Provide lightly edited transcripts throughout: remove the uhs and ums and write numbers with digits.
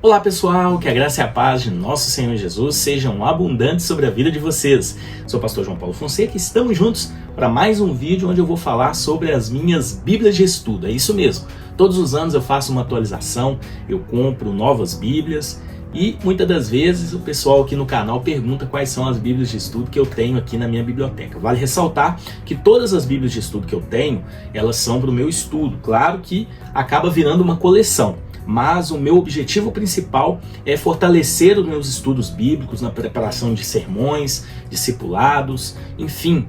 Olá pessoal, que a graça e a paz de nosso Senhor Jesus sejam abundantes sobre a vida de vocês. Sou o pastor João Paulo Fonseca e estamos juntos para mais um vídeo onde eu vou falar sobre as minhas Bíblias de estudo. É isso mesmo, todos os anos eu faço uma atualização, eu compro novas Bíblias e muitas das vezes o pessoal aqui no canal pergunta quais são as Bíblias de estudo que eu tenho aqui na minha biblioteca. Vale ressaltar que todas as Bíblias de estudo que eu tenho, elas são para o meu estudo. Claro que acaba virando uma coleção. Mas o meu objetivo principal é fortalecer os meus estudos bíblicos na preparação de sermões, discipulados, enfim,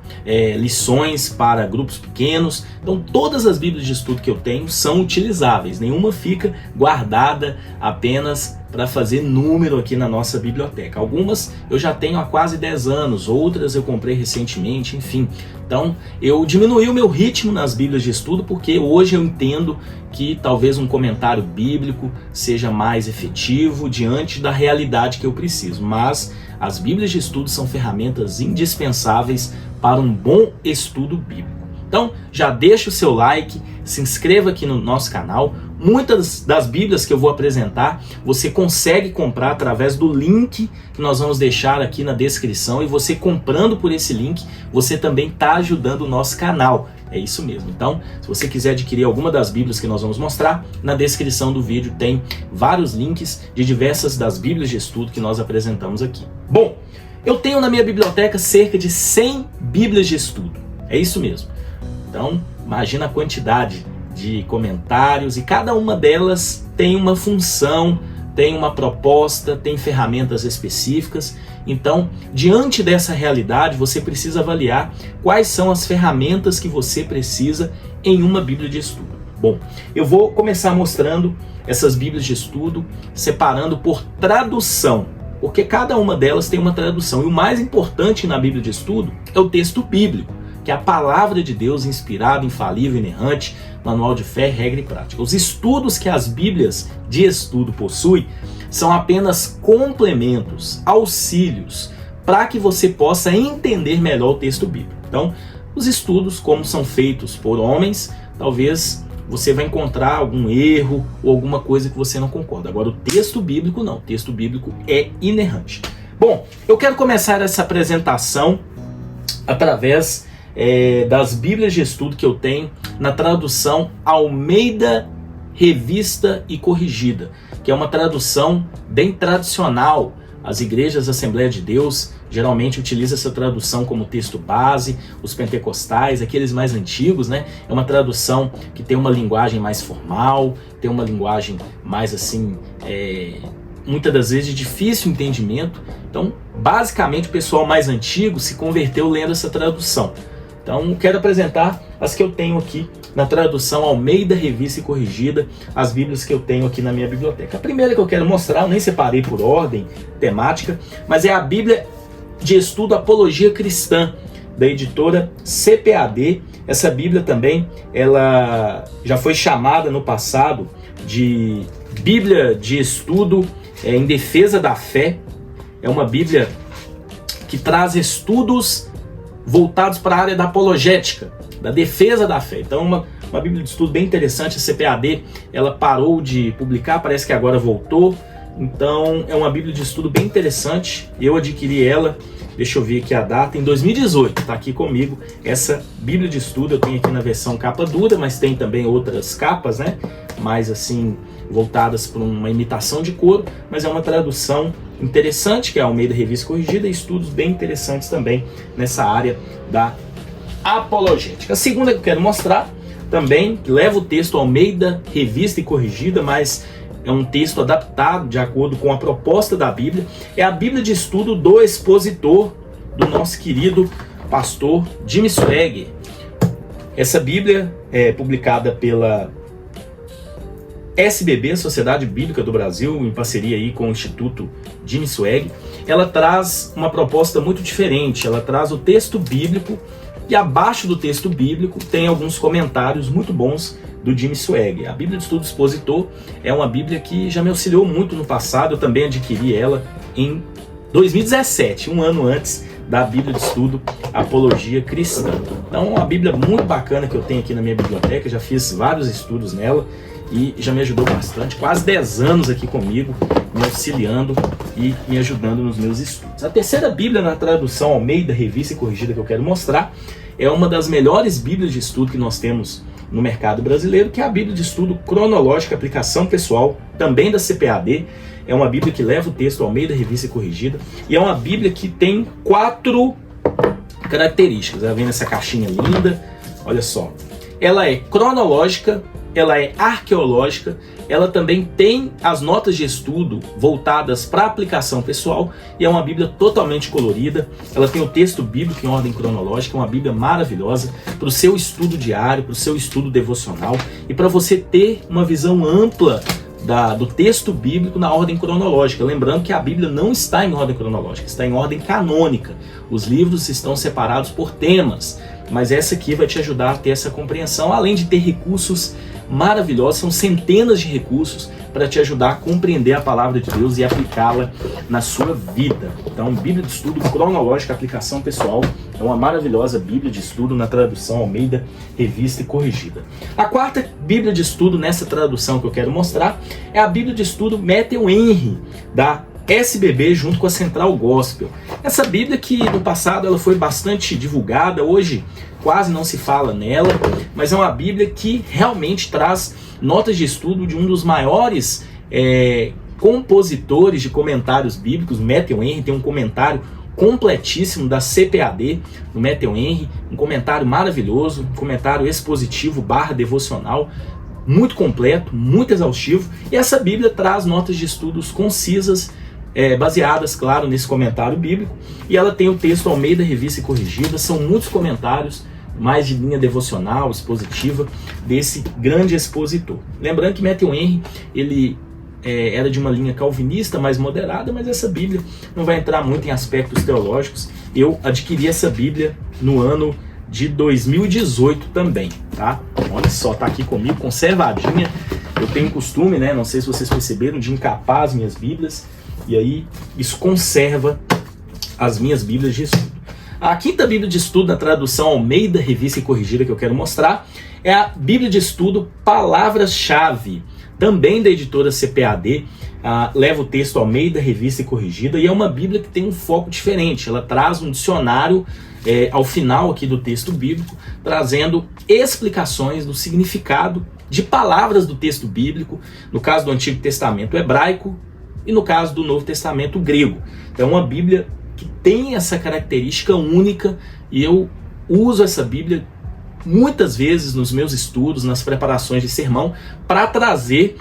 lições para grupos pequenos. Então todas as Bíblias de estudo que eu tenho são utilizáveis, nenhuma fica guardada apenas para fazer número aqui na nossa biblioteca. Algumas eu já tenho há quase 10 anos, outras eu comprei recentemente, enfim. Então eu diminuí o meu ritmo nas Bíblias de estudo porque hoje eu entendo que talvez um comentário bíblico seja mais efetivo diante da realidade que eu preciso. Mas as Bíblias de estudo são ferramentas indispensáveis para um bom estudo bíblico. Então já deixa o seu like, se inscreva aqui no nosso canal. Muitas das Bíblias que eu vou apresentar você consegue comprar através do link que nós vamos deixar aqui na descrição, e você comprando por esse link, você também está ajudando o nosso canal. É isso mesmo. Então, se você quiser adquirir alguma das Bíblias que nós vamos mostrar, na descrição do vídeo tem vários links de diversas das Bíblias de estudo que nós apresentamos aqui. Bom, eu tenho na minha biblioteca cerca de 100 Bíblias de estudo. É isso mesmo. Então, imagina a quantidade de comentários, e cada uma delas tem uma função, tem uma proposta, tem ferramentas específicas. Então, diante dessa realidade, você precisa avaliar quais são as ferramentas que você precisa em uma Bíblia de estudo. Bom, eu vou começar mostrando essas Bíblias de estudo, separando por tradução, porque cada uma delas tem uma tradução. E o mais importante na Bíblia de estudo é o texto bíblico, que é a palavra de Deus inspirada, infalível, inerrante, manual de fé, regra e prática. Os estudos que as Bíblias de estudo possuem são apenas complementos, auxílios, para que você possa entender melhor o texto bíblico. Então, os estudos, como são feitos por homens, talvez você vai encontrar algum erro ou alguma coisa que você não concorda. Agora, o texto bíblico não. O texto bíblico é inerrante. Bom, eu quero começar essa apresentação através das Bíblias de estudo que eu tenho na tradução Almeida Revista e Corrigida, que é uma tradução bem tradicional. As igrejas da Assembleia de Deus geralmente utilizam essa tradução como texto base, os pentecostais, aqueles mais antigos, né? É uma tradução que tem uma linguagem mais formal, tem uma linguagem mais assim, muitas das vezes de difícil entendimento. Então, basicamente, o pessoal mais antigo se converteu lendo essa tradução. Então, quero apresentar as que eu tenho aqui na tradução Almeida Revista e Corrigida, as Bíblias que eu tenho aqui na minha biblioteca. A primeira que eu quero mostrar, eu nem separei por ordem temática, mas é a Bíblia de Estudo Apologia Cristã, da editora CPAD. Essa Bíblia também, ela já foi chamada no passado de Bíblia de Estudo em Defesa da Fé. É uma Bíblia que traz estudos voltados para a área da apologética, da defesa da fé. Então, uma Bíblia de estudo bem interessante. A CPAD, ela parou de publicar, parece que agora voltou. Então, é uma Bíblia de estudo bem interessante. Eu adquiri ela, deixa eu ver aqui a data, em 2018. Está aqui comigo essa Bíblia de estudo. Eu tenho aqui na versão capa dura, mas tem também outras capas, né? Mais assim, voltadas para uma imitação de couro, mas é uma tradução interessante, que é a Almeida Revista Corrigida, e estudos bem interessantes também nessa área da apologética. A segunda que eu quero mostrar também, que leva o texto Almeida Revista e Corrigida, mas é um texto adaptado de acordo com a proposta da Bíblia, é a Bíblia de estudo do expositor, do nosso querido pastor Jimmy Swaggart. Essa Bíblia é publicada pela SBB, Sociedade Bíblica do Brasil, em parceria aí com o Instituto Jimmy Swaggart. Ela traz uma proposta muito diferente. Ela traz o texto bíblico, e abaixo do texto bíblico tem alguns comentários muito bons do Jimmy Swaggart. A Bíblia de Estudo Expositor é uma Bíblia que já me auxiliou muito no passado. Eu também adquiri ela em 2017, um ano antes da Bíblia de Estudo Apologia Cristã. Então, uma Bíblia muito bacana que eu tenho aqui na minha biblioteca. Já fiz vários estudos nela. e já me ajudou bastante, quase 10 anos aqui comigo, me auxiliando e me ajudando nos meus estudos. A terceira Bíblia na tradução Almeida, Revista e Corrigida que eu quero mostrar é uma das melhores Bíblias de estudo que nós temos no mercado brasileiro, que é a Bíblia de Estudo Cronológica, Aplicação Pessoal, também da CPAD. É uma Bíblia que leva o texto Almeida, Revista e Corrigida, e é uma Bíblia que tem 4 características. Ela vem nessa caixinha linda, olha só. Ela é cronológica, ela é arqueológica, ela também tem as notas de estudo voltadas para aplicação pessoal e é uma Bíblia totalmente colorida. Ela tem o texto bíblico em ordem cronológica, uma Bíblia maravilhosa para o seu estudo diário, para o seu estudo devocional e para você ter uma visão ampla do texto bíblico na ordem cronológica. Lembrando que a Bíblia não está em ordem cronológica, está em ordem canônica. Os livros estão separados por temas, mas essa aqui vai te ajudar a ter essa compreensão, além de ter recursos maravilhosos, são centenas de recursos para te ajudar a compreender a palavra de Deus e aplicá-la na sua vida. Então, Bíblia de Estudo Cronológica, Aplicação Pessoal, é uma maravilhosa Bíblia de estudo na tradução Almeida, Revista e Corrigida. A quarta Bíblia de estudo nessa tradução que eu quero mostrar é a Bíblia de estudo Matthew Henry, da SBB, junto com a Central Gospel. Essa Bíblia que no passado ela foi bastante divulgada, hoje quase não se fala nela, mas é uma Bíblia que realmente traz notas de estudo de um dos maiores compositores de comentários bíblicos. Matthew Henry tem um comentário completíssimo da CPAD, do Matthew Henry, um comentário maravilhoso, um comentário expositivo / devocional, muito completo, muito exaustivo, e essa Bíblia traz notas de estudos concisas, baseadas, claro, nesse comentário bíblico, e ela tem o texto Almeida, Revista e Corrigida. São muitos comentários, mais de linha devocional, expositiva, desse grande expositor. Lembrando que Matthew Henry, ele era de uma linha calvinista, mais moderada, mas essa Bíblia não vai entrar muito em aspectos teológicos. Eu adquiri essa Bíblia no ano de 2018 também, tá? Olha só, tá aqui comigo, conservadinha. Eu tenho costume, né, não sei se vocês perceberam, de encapar as minhas Bíblias, e aí isso conserva as minhas Bíblias de estudo. A quinta Bíblia de estudo na tradução Almeida, Revista e Corrigida que eu quero mostrar é a Bíblia de estudo Palavras-Chave, também da editora CPAD, leva o texto Almeida, Revista e Corrigida, e é uma Bíblia que tem um foco diferente. Ela traz um dicionário ao final aqui do texto bíblico, trazendo explicações do significado de palavras do texto bíblico, no caso do Antigo Testamento hebraico e no caso do Novo Testamento grego. Então é uma Bíblia que tem essa característica única, e eu uso essa Bíblia muitas vezes nos meus estudos, nas preparações de sermão, para trazer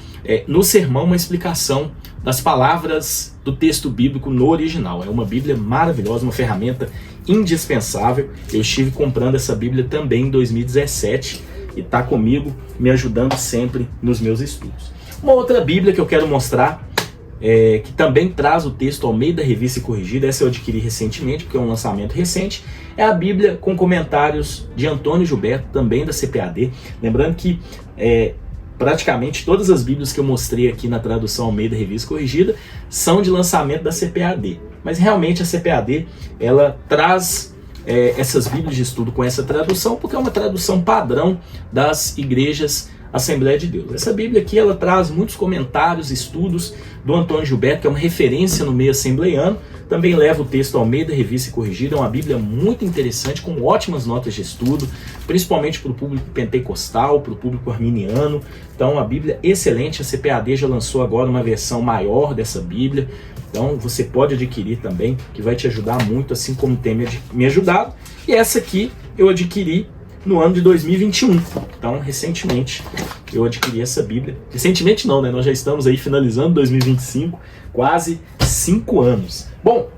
no sermão uma explicação das palavras do texto bíblico no original. É uma Bíblia maravilhosa, uma ferramenta indispensável. Eu estive comprando essa Bíblia também em 2017 e está comigo, me ajudando sempre nos meus estudos. Uma outra Bíblia que eu quero mostrar, que também traz o texto Almeida, Revista e Corrigida, essa eu adquiri recentemente, porque é um lançamento recente, é a Bíblia com comentários de Antônio Gilberto, também da CPAD. Lembrando que praticamente todas as Bíblias que eu mostrei aqui na tradução Almeida, Revista e Corrigida são de lançamento da CPAD, mas realmente a CPAD ela traz essas Bíblias de estudo com essa tradução, porque é uma tradução padrão das igrejas Assembleia de Deus. Essa Bíblia aqui ela traz muitos comentários, estudos do Antônio Gilberto, que é uma referência no meio assembleiano. Também leva o texto Almeida, Revista e Corrigida. É uma Bíblia muito interessante, com ótimas notas de estudo, principalmente para o público pentecostal, para o público arminiano. Então, uma Bíblia excelente. A CPAD já lançou agora uma versão maior dessa Bíblia. Então, você pode adquirir também, que vai te ajudar muito, assim como tem me ajudado. E essa aqui eu adquiri no ano de 2021. Então, recentemente, eu adquiri essa Bíblia. Recentemente não, né? Nós já estamos aí finalizando 2025, quase 5 anos. Bom,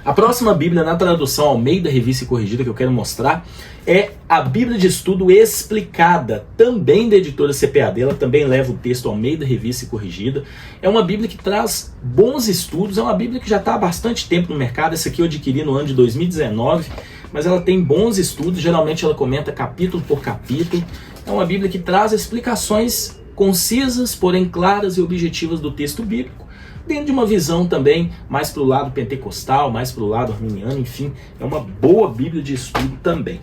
a próxima Bíblia na tradução Almeida, Revista e Corrigida que eu quero mostrar é a Bíblia de Estudo Explicada, também da editora CPAD. Ela também leva o texto Almeida, Revista e Corrigida. É uma Bíblia que traz bons estudos, é uma Bíblia que já está há bastante tempo no mercado. Essa aqui eu adquiri no ano de 2019, mas ela tem bons estudos, geralmente ela comenta capítulo por capítulo. É uma Bíblia que traz explicações concisas, porém claras e objetivas do texto bíblico, dentro de uma visão também mais para o lado pentecostal, mais para o lado arminiano, enfim, é uma boa Bíblia de estudo também.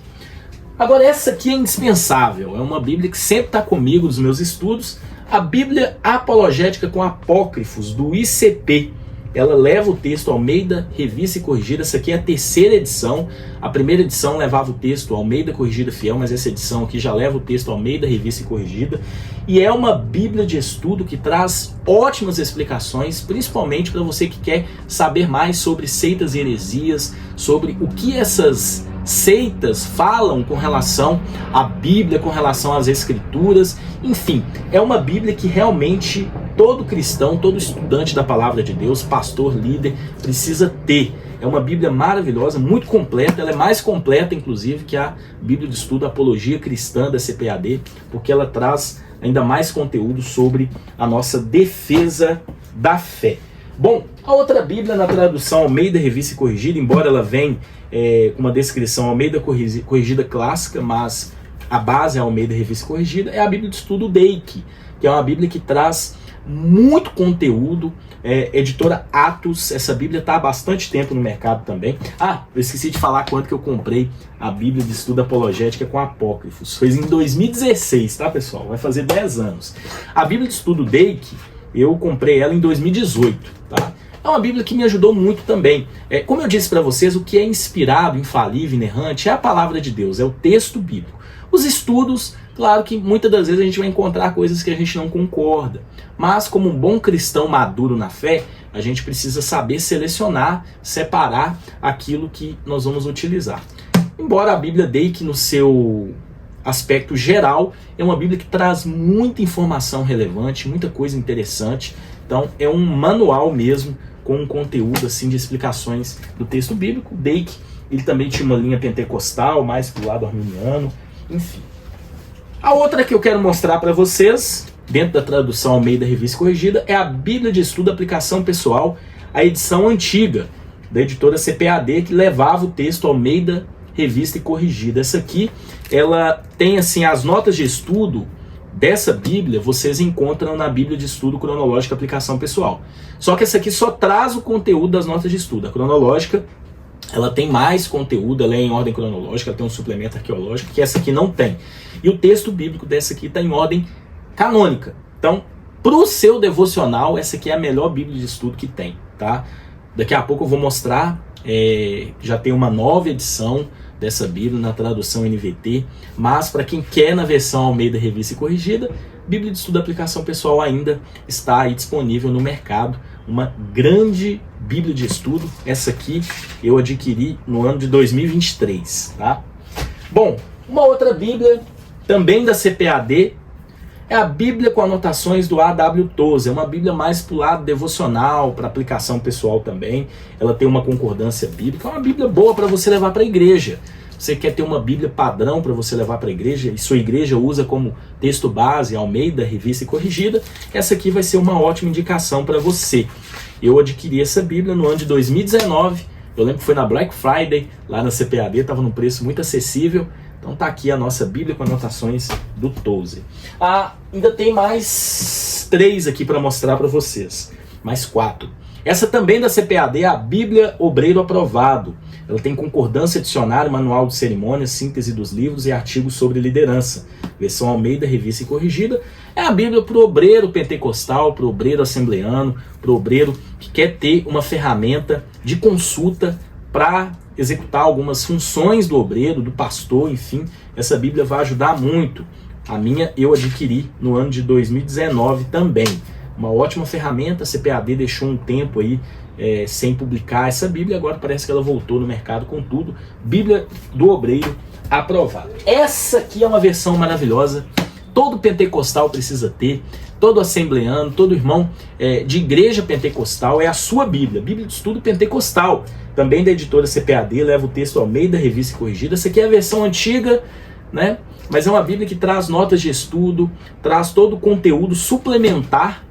Agora essa aqui é indispensável, é uma Bíblia que sempre está comigo nos meus estudos, A Bíblia Apologética com Apócrifos, do ICP. Ela leva o texto Almeida, Revista e Corrigida. Essa aqui é a terceira edição. A primeira edição levava o texto Almeida, Corrigida, Fiel, mas essa edição aqui já leva o texto Almeida, Revista e Corrigida. E é uma Bíblia de estudo que traz ótimas explicações, principalmente para você que quer saber mais sobre seitas e heresias, sobre o que essas seitas falam com relação à Bíblia, com relação às Escrituras. Enfim, é uma Bíblia que realmente todo cristão, todo estudante da Palavra de Deus, pastor, líder, precisa ter. É uma Bíblia maravilhosa, muito completa. Ela é mais completa, inclusive, que a Bíblia de Estudo Apologia Cristã da CPAD, porque ela traz ainda mais conteúdo sobre a nossa defesa da fé. Bom, a outra Bíblia na tradução Almeida, Revista e Corrigida, embora ela venha com uma descrição Almeida Corrigida clássica, mas a base é Almeida, Revista e Corrigida, é a Bíblia de Estudo Dake, que é uma Bíblia que traz muito conteúdo, editora Atos. Essa Bíblia está há bastante tempo no mercado também. Eu esqueci de falar quanto que eu comprei a Bíblia de Estudo Apologética com Apócrifos. Foi em 2016, tá, pessoal? Vai fazer 10 anos. A Bíblia de Estudo Dake, eu comprei ela em 2018, tá? É uma Bíblia que me ajudou muito também. Como eu disse para vocês, o que é inspirado, infalível, inerrante é a palavra de Deus, é o texto bíblico. Os estudos, claro que muitas das vezes a gente vai encontrar coisas que a gente não concorda, mas como um bom cristão maduro na fé, a gente precisa saber selecionar, separar aquilo que nós vamos utilizar. Embora a Bíblia Dake, no seu aspecto geral, é uma Bíblia que traz muita informação relevante, muita coisa interessante. Então é um manual mesmo, com um conteúdo assim de explicações do texto bíblico. Dake, ele também tinha uma linha pentecostal, mais pro lado arminiano, enfim. A outra que eu quero mostrar para vocês, dentro da tradução Almeida, Revista e Corrigida, é a Bíblia de Estudo Aplicação Pessoal, a edição antiga, da editora CPAD, que levava o texto Almeida, Revista e Corrigida. Essa aqui, ela tem assim as notas de estudo dessa Bíblia, vocês encontram na Bíblia de Estudo Cronológica Aplicação Pessoal. Só que essa aqui só traz o conteúdo das notas de estudo. A cronológica, ela tem mais conteúdo, ela é em ordem cronológica, ela tem um suplemento arqueológico, que essa aqui não tem. E o texto bíblico dessa aqui está em ordem canônica. Então, para o seu devocional, essa aqui é a melhor Bíblia de estudo que tem, tá? Daqui a pouco eu vou mostrar, já tem uma nova edição dessa Bíblia na tradução NVT, mas para quem quer na versão Almeida, Revista e Corrigida, Bíblia de Estudo Aplicação Pessoal ainda está aí disponível no mercado, uma grande Bíblia de estudo. Essa aqui eu adquiri no ano de 2023, tá? Bom, uma outra Bíblia, também da CPAD, é a Bíblia com anotações do A.W. Tozer. É uma Bíblia mais para o lado devocional, para aplicação pessoal também. Ela tem uma concordância bíblica. É uma Bíblia boa para você levar para a igreja. Você quer ter uma Bíblia padrão para você levar para a igreja e sua igreja usa como texto base Almeida, Revista e Corrigida, essa aqui vai ser uma ótima indicação para você. Eu adquiri essa Bíblia no ano de 2019. Eu lembro que foi na Black Friday, lá na CPAD, estava num preço muito acessível. Então tá aqui a nossa Bíblia com anotações do Tozer. Ainda tem mais 3 aqui para mostrar para vocês. Mais 4. Essa também da CPAD é a Bíblia Obreiro Aprovado. Ela tem concordância, dicionário, manual de cerimônias, síntese dos livros e artigos sobre liderança. Versão Almeida, Revista e Corrigida. É a Bíblia para o obreiro pentecostal, para o obreiro assembleano, para o obreiro que quer ter uma ferramenta de consulta para executar algumas funções do obreiro, do pastor, enfim. Essa Bíblia vai ajudar muito. A minha eu adquiri no ano de 2019 também. Uma ótima ferramenta. A CPAD deixou um tempo aí sem publicar essa Bíblia, agora parece que ela voltou no mercado com tudo. Bíblia do Obreiro Aprovado. Essa aqui é uma versão maravilhosa. Todo pentecostal precisa ter, todo assembleano, todo irmão de igreja pentecostal, é a sua Bíblia, Bíblia de Estudo Pentecostal, também da editora CPAD, leva o texto Almeida, Revista e Corrigida. Essa aqui é a versão antiga, né? Mas é uma Bíblia que traz notas de estudo, traz todo o conteúdo suplementar,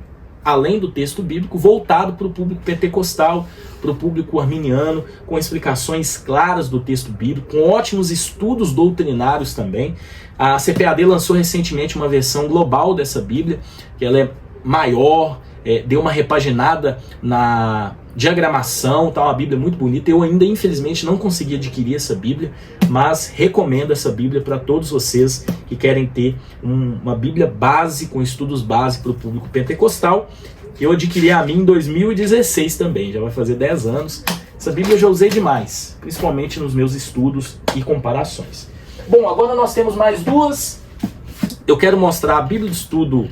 além do texto bíblico, voltado para o público pentecostal, para o público arminiano, com explicações claras do texto bíblico, com ótimos estudos doutrinários também. A CPAD lançou recentemente uma versão global dessa Bíblia, que ela é maior, deu uma repaginada na diagramação, tá uma Bíblia muito bonita. Eu ainda, infelizmente, não consegui adquirir essa Bíblia, mas recomendo essa Bíblia para todos vocês que querem ter uma Bíblia base, com estudos básicos para o público pentecostal. Eu adquiri a minha em 2016 também, já vai fazer 10 anos. Essa Bíblia eu já usei demais, principalmente nos meus estudos e comparações. Bom, agora nós temos mais duas. Eu quero mostrar a Bíblia de Estudo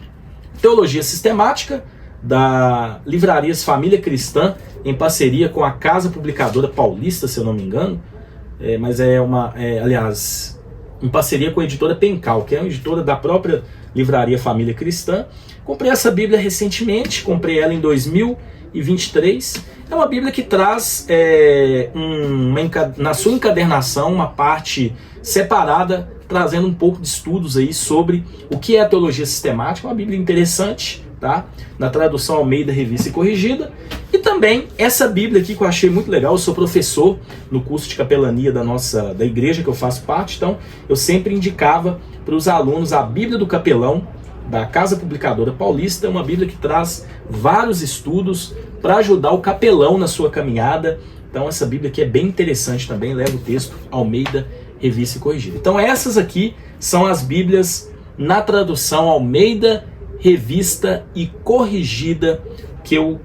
Teologia Sistemática, da Livrarias Família Cristã, em parceria com a Casa Publicadora Paulista, se eu não me engano. Mas aliás, em parceria com a editora Pencal, que é uma editora da própria Livraria Família Cristã. Comprei essa Bíblia recentemente, comprei ela em 2023. É uma Bíblia que traz na sua encadernação uma parte separada, trazendo um pouco de estudos aí sobre o que é a teologia sistemática. Uma Bíblia interessante, tá? Na tradução Almeida, Revista e Corrigida. E também essa Bíblia aqui que eu achei muito legal. Eu sou professor no curso de capelania da igreja que eu faço parte, então eu sempre indicava para os alunos a Bíblia do Capelão, da Casa Publicadora Paulista. É uma Bíblia que traz vários estudos para ajudar o capelão na sua caminhada. Então essa Bíblia aqui é bem interessante também, leva o texto Almeida, Revista e Corrigida. Então essas aqui são as Bíblias na tradução Almeida, Revista e Corrigida que eu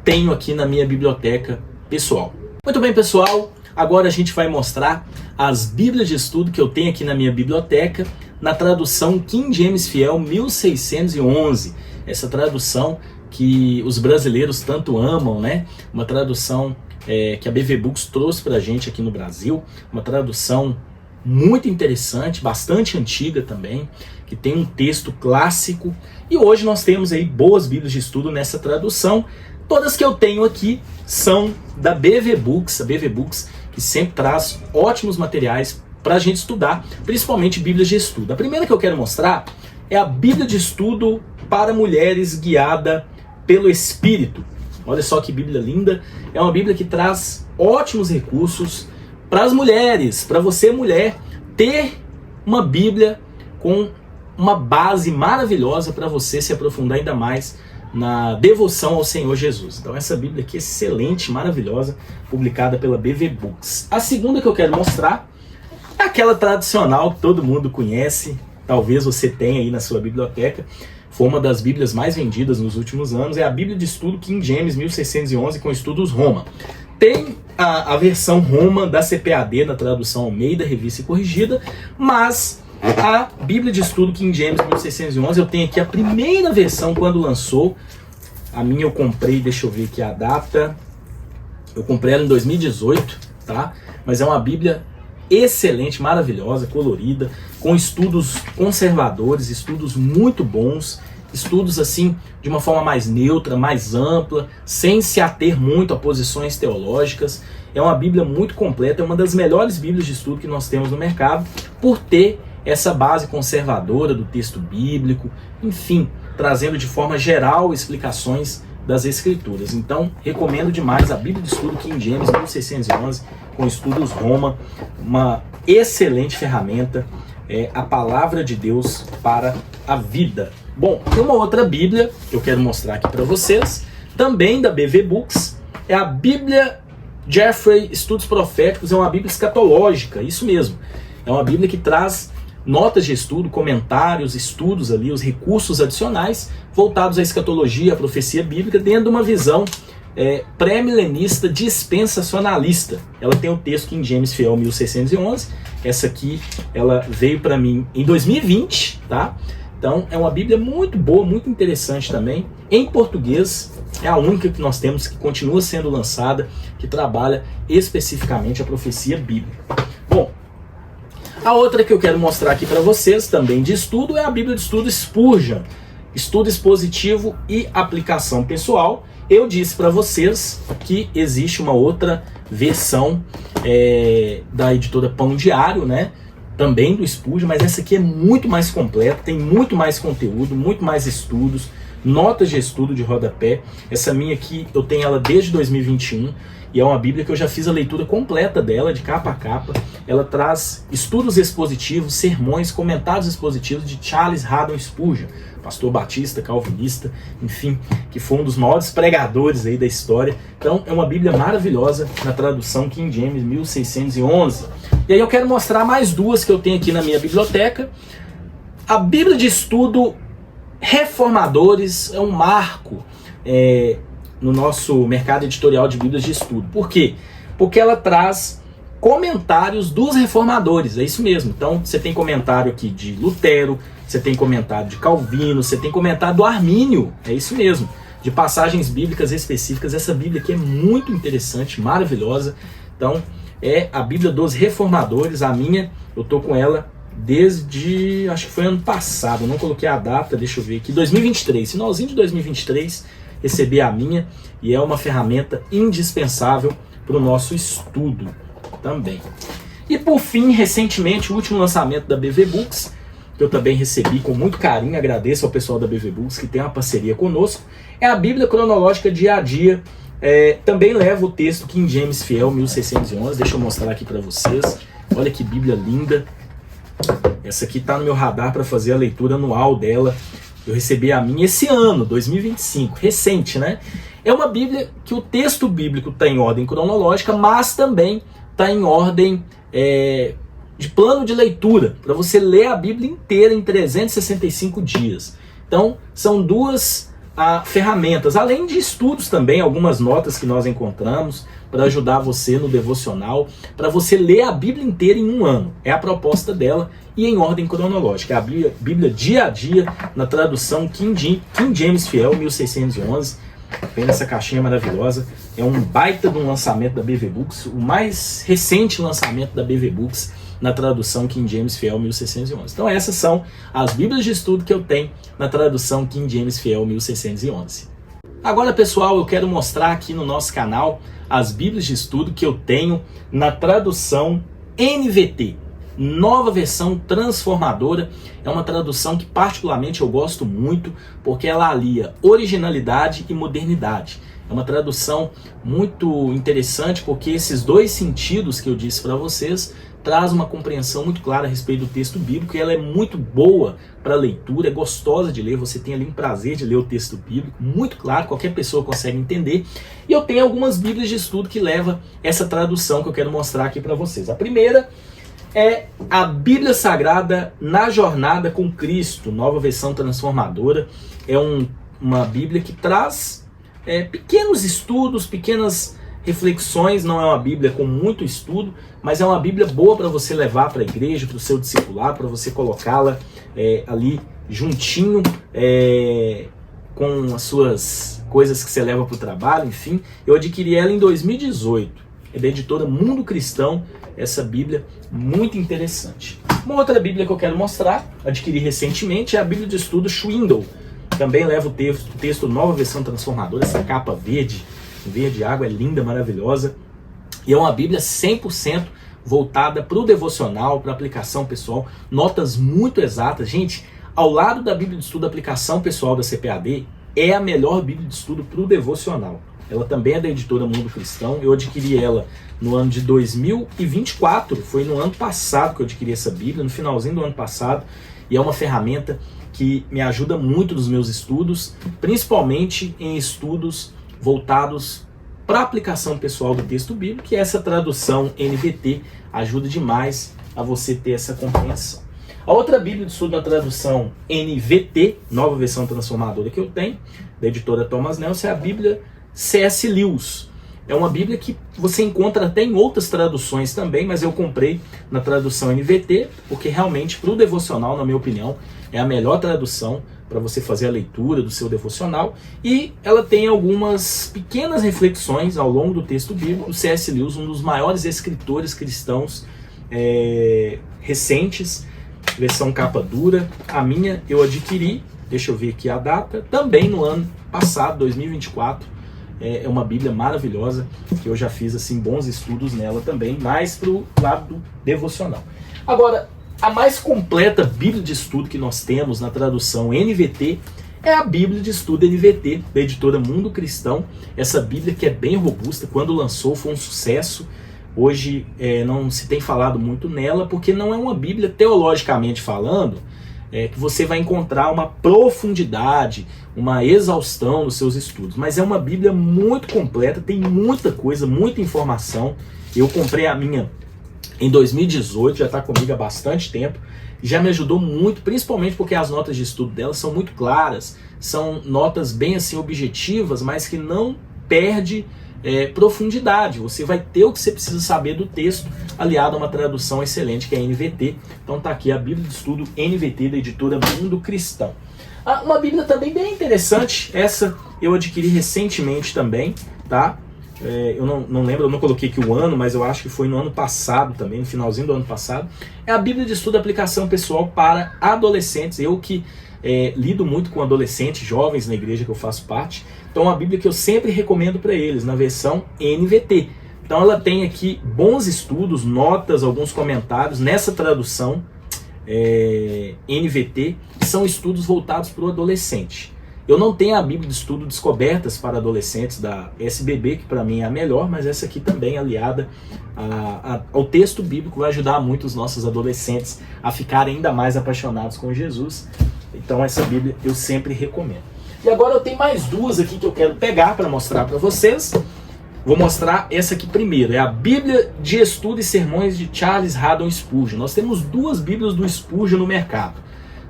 tenho aqui na minha biblioteca pessoal. Muito bem, pessoal, agora a gente vai mostrar as Bíblias de estudo que eu tenho aqui na minha biblioteca, na tradução King James Fiel 1611. Essa tradução que os brasileiros tanto amam, né? Uma tradução que a BV Books trouxe pra gente aqui no Brasil. Uma tradução muito interessante, bastante antiga também, que tem um texto clássico. E hoje nós temos aí boas Bíblias de estudo nessa tradução. Todas que eu tenho aqui são da BV Books, a BV Books que sempre traz ótimos materiais para a gente estudar, principalmente Bíblias de estudo. A primeira que eu quero mostrar é a Bíblia de Estudo para Mulheres Guiada pelo Espírito. Olha só que Bíblia linda. É uma Bíblia que traz ótimos recursos para as mulheres, para você, mulher, ter uma Bíblia com uma base maravilhosa para você se aprofundar ainda mais na devoção ao Senhor Jesus. Então essa Bíblia aqui é excelente, maravilhosa, publicada pela BV Books. A segunda que eu quero mostrar é aquela tradicional que todo mundo conhece, talvez você tenha aí na sua biblioteca, foi uma das Bíblias mais vendidas nos últimos anos, é a Bíblia de Estudo King James 1611 com estudos Roma. Tem a versão Roma da CPAD na tradução Almeida, Revista e Corrigida, mas a Bíblia de Estudo King James 1611, eu tenho aqui a primeira versão quando lançou. A minha eu comprei, deixa eu ver aqui a data, eu comprei ela em 2018, tá? Mas é uma Bíblia excelente, maravilhosa, colorida, com estudos conservadores, estudos muito bons, estudos assim de uma forma mais neutra, mais ampla, sem se ater muito a posições teológicas. É uma Bíblia muito completa, é uma das melhores Bíblias de estudo que nós temos no mercado, por ter essa base conservadora do texto bíblico, enfim, trazendo de forma geral explicações das Escrituras. Então, recomendo demais a Bíblia de Estudo King James 1611 com estudos Roma, uma excelente ferramenta, a palavra de Deus para a vida. Bom, tem uma outra Bíblia que eu quero mostrar aqui para vocês, também da BV Books, é a Bíblia Jeffrey Estudos Proféticos, é uma Bíblia escatológica, isso mesmo. É uma Bíblia que traz notas de estudo, comentários, estudos ali, os recursos adicionais voltados à escatologia, à profecia bíblica, dentro de uma visão pré-milenista dispensacionalista. Ela tem o texto King James Fiel 1611, essa aqui ela veio para mim em 2020, tá? Então é uma Bíblia muito boa, muito interessante também, em português, é a única que nós temos que continua sendo lançada, que trabalha especificamente a profecia bíblica. Bom, a outra que eu quero mostrar aqui para vocês, também de estudo, é a Bíblia de Estudo Spurgeon, estudo expositivo e aplicação pessoal. Eu disse para vocês que existe uma outra versão da editora Pão Diário, né? Também do Spurgeon, mas essa aqui é muito mais completa, tem muito mais conteúdo, muito mais estudos, notas de estudo de rodapé. Essa minha aqui, eu tenho ela desde 2021 e é uma Bíblia que eu já fiz a leitura completa dela, de capa a capa. Ela traz estudos expositivos, sermões, comentários expositivos de Charles Haddon Spurgeon, pastor batista, calvinista, enfim, que foi um dos maiores pregadores aí da história. Então é uma Bíblia maravilhosa na tradução King James 1611. E aí eu quero mostrar mais duas que eu tenho aqui na minha biblioteca. A Bíblia de Estudo Reformadores é um marco no nosso mercado editorial de Bíblias de Estudo. Por quê? Porque ela traz comentários dos reformadores, é isso mesmo. Então você tem comentário aqui de Lutero, você tem comentário de Calvino, você tem comentário do Armínio, é isso mesmo, de passagens bíblicas específicas. Essa Bíblia aqui é muito interessante, maravilhosa. Então é a Bíblia dos Reformadores. A minha, eu tô com ela desde, acho que foi ano passado, eu não coloquei a data, deixa eu ver aqui, 2023, finalzinho de 2023, recebi a minha, e é uma ferramenta indispensável para o nosso estudo também. E por fim, recentemente, o último lançamento da BV Books, que eu também recebi com muito carinho, agradeço ao pessoal da BV Books que tem uma parceria conosco, é a Bíblia Cronológica Dia a Dia. Também leva o texto King James Fiel 1611, deixa eu mostrar aqui para vocês, olha que Bíblia linda. Essa aqui está no meu radar para fazer a leitura anual dela. Eu recebi a minha esse ano, 2025, recente, né? É uma Bíblia que o texto bíblico está em ordem cronológica, mas também está em ordem de plano de leitura, para você ler a Bíblia inteira em 365 dias. Então, são duas ferramentas, além de estudos também, algumas notas que nós encontramos para ajudar você no devocional, para você ler a Bíblia inteira em um ano. É a proposta dela e em ordem cronológica. A Bíblia Dia a Dia, na tradução King James Fiel 1611. Vem nessa caixinha maravilhosa. É um baita de um lançamento da BV Books, o mais recente lançamento da BV Books na tradução King James Fiel 1611. Então essas são as Bíblias de estudo que eu tenho na tradução King James Fiel 1611. Agora, pessoal, eu quero mostrar aqui no nosso canal as Bíblias de estudo que eu tenho na tradução NVT, Nova Versão Transformadora. É uma tradução que particularmente eu gosto muito, porque ela alia originalidade e modernidade. É uma tradução muito interessante, porque esses dois sentidos que eu disse para vocês traz uma compreensão muito clara a respeito do texto bíblico, e ela é muito boa para leitura, é gostosa de ler, você tem ali um prazer de ler o texto bíblico, muito claro, qualquer pessoa consegue entender. E eu tenho algumas Bíblias de estudo que levam essa tradução que eu quero mostrar aqui para vocês. A primeira é a Bíblia Sagrada na Jornada com Cristo, Nova Versão Transformadora. É uma Bíblia que traz pequenos estudos, pequenas reflexões. Não é uma Bíblia com muito estudo, mas é uma Bíblia boa para você levar para a igreja, para o seu discipulado, para você colocá-la ali juntinho com as suas coisas que você leva para o trabalho, enfim. Eu adquiri ela em 2018, é da editora Mundo Cristão, essa Bíblia muito interessante. Uma outra Bíblia que eu quero mostrar, adquiri recentemente, é a Bíblia de Estudo Schwindel. Também leva o texto Nova Versão Transformadora, essa capa verde água, é linda, maravilhosa. E é uma Bíblia 100% voltada para o devocional, para aplicação pessoal, notas muito exatas. Gente, ao lado da Bíblia de Estudo Aplicação Pessoal da CPAD, é a melhor Bíblia de Estudo para o devocional. Ela também é da editora Mundo Cristão. Eu adquiri ela no ano de 2024, foi no ano passado que eu adquiri essa Bíblia, no finalzinho do ano passado, e é uma ferramenta que me ajuda muito nos meus estudos, principalmente em estudos voltados para a aplicação pessoal do texto bíblico, que essa tradução NVT ajuda demais a você ter essa compreensão. A outra Bíblia de estudo na tradução NVT, Nova Versão Transformadora, que eu tenho, da editora Thomas Nelson, é a Bíblia C.S. Lewis. É uma Bíblia que você encontra até em outras traduções também, mas eu comprei na tradução NVT, porque realmente para o devocional, na minha opinião, é a melhor tradução para você fazer a leitura do seu devocional, e ela tem algumas pequenas reflexões ao longo do texto bíblico. O C.S. Lewis, um dos maiores escritores cristãos recentes, versão capa dura. A minha eu adquiri, deixa eu ver aqui a data, também no ano passado, 2024. É uma Bíblia maravilhosa, que eu já fiz assim bons estudos nela também, mais para o lado do devocional. Agora, a mais completa Bíblia de estudo que nós temos na tradução NVT é a Bíblia de Estudo NVT, da editora Mundo Cristão. Essa Bíblia que é bem robusta, quando lançou foi um sucesso. Hoje não se tem falado muito nela, porque não é uma Bíblia, teologicamente falando, que você vai encontrar uma profundidade, uma exaustão nos seus estudos. Mas é uma Bíblia muito completa, tem muita coisa, muita informação. Eu comprei a minha em 2018, já está comigo há bastante tempo. Já me ajudou muito, principalmente porque as notas de estudo dela são muito claras, são notas bem assim objetivas, mas que não perde profundidade. Você vai ter o que você precisa saber do texto, aliado a uma tradução excelente que é a NVT. Então tá aqui a Bíblia de Estudo NVT da editora Mundo Cristão. Uma Bíblia também bem interessante, essa eu adquiri recentemente também, tá? Eu não lembro, eu não coloquei aqui o ano, mas eu acho que foi no ano passado também, no finalzinho do ano passado. É a Bíblia de Estudo Aplicação Pessoal para Adolescentes. Eu que lido muito com adolescentes, jovens na igreja que eu faço parte. Então é uma Bíblia que eu sempre recomendo para eles, na versão NVT. Então ela tem aqui bons estudos, notas, alguns comentários nessa tradução NVT, que são estudos voltados para o adolescente. Eu não tenho a Bíblia de Estudo Descobertas para Adolescentes da SBB, que para mim é a melhor, mas essa aqui também, aliada ao texto bíblico, vai ajudar muito os nossos adolescentes a ficarem ainda mais apaixonados com Jesus. Então essa Bíblia eu sempre recomendo. E agora eu tenho mais duas aqui que eu quero pegar para mostrar para vocês. Vou mostrar essa aqui primeiro. É a Bíblia de Estudo e Sermões de Charles Haddon Spurgeon. Nós temos duas Bíblias do Spurgeon no mercado.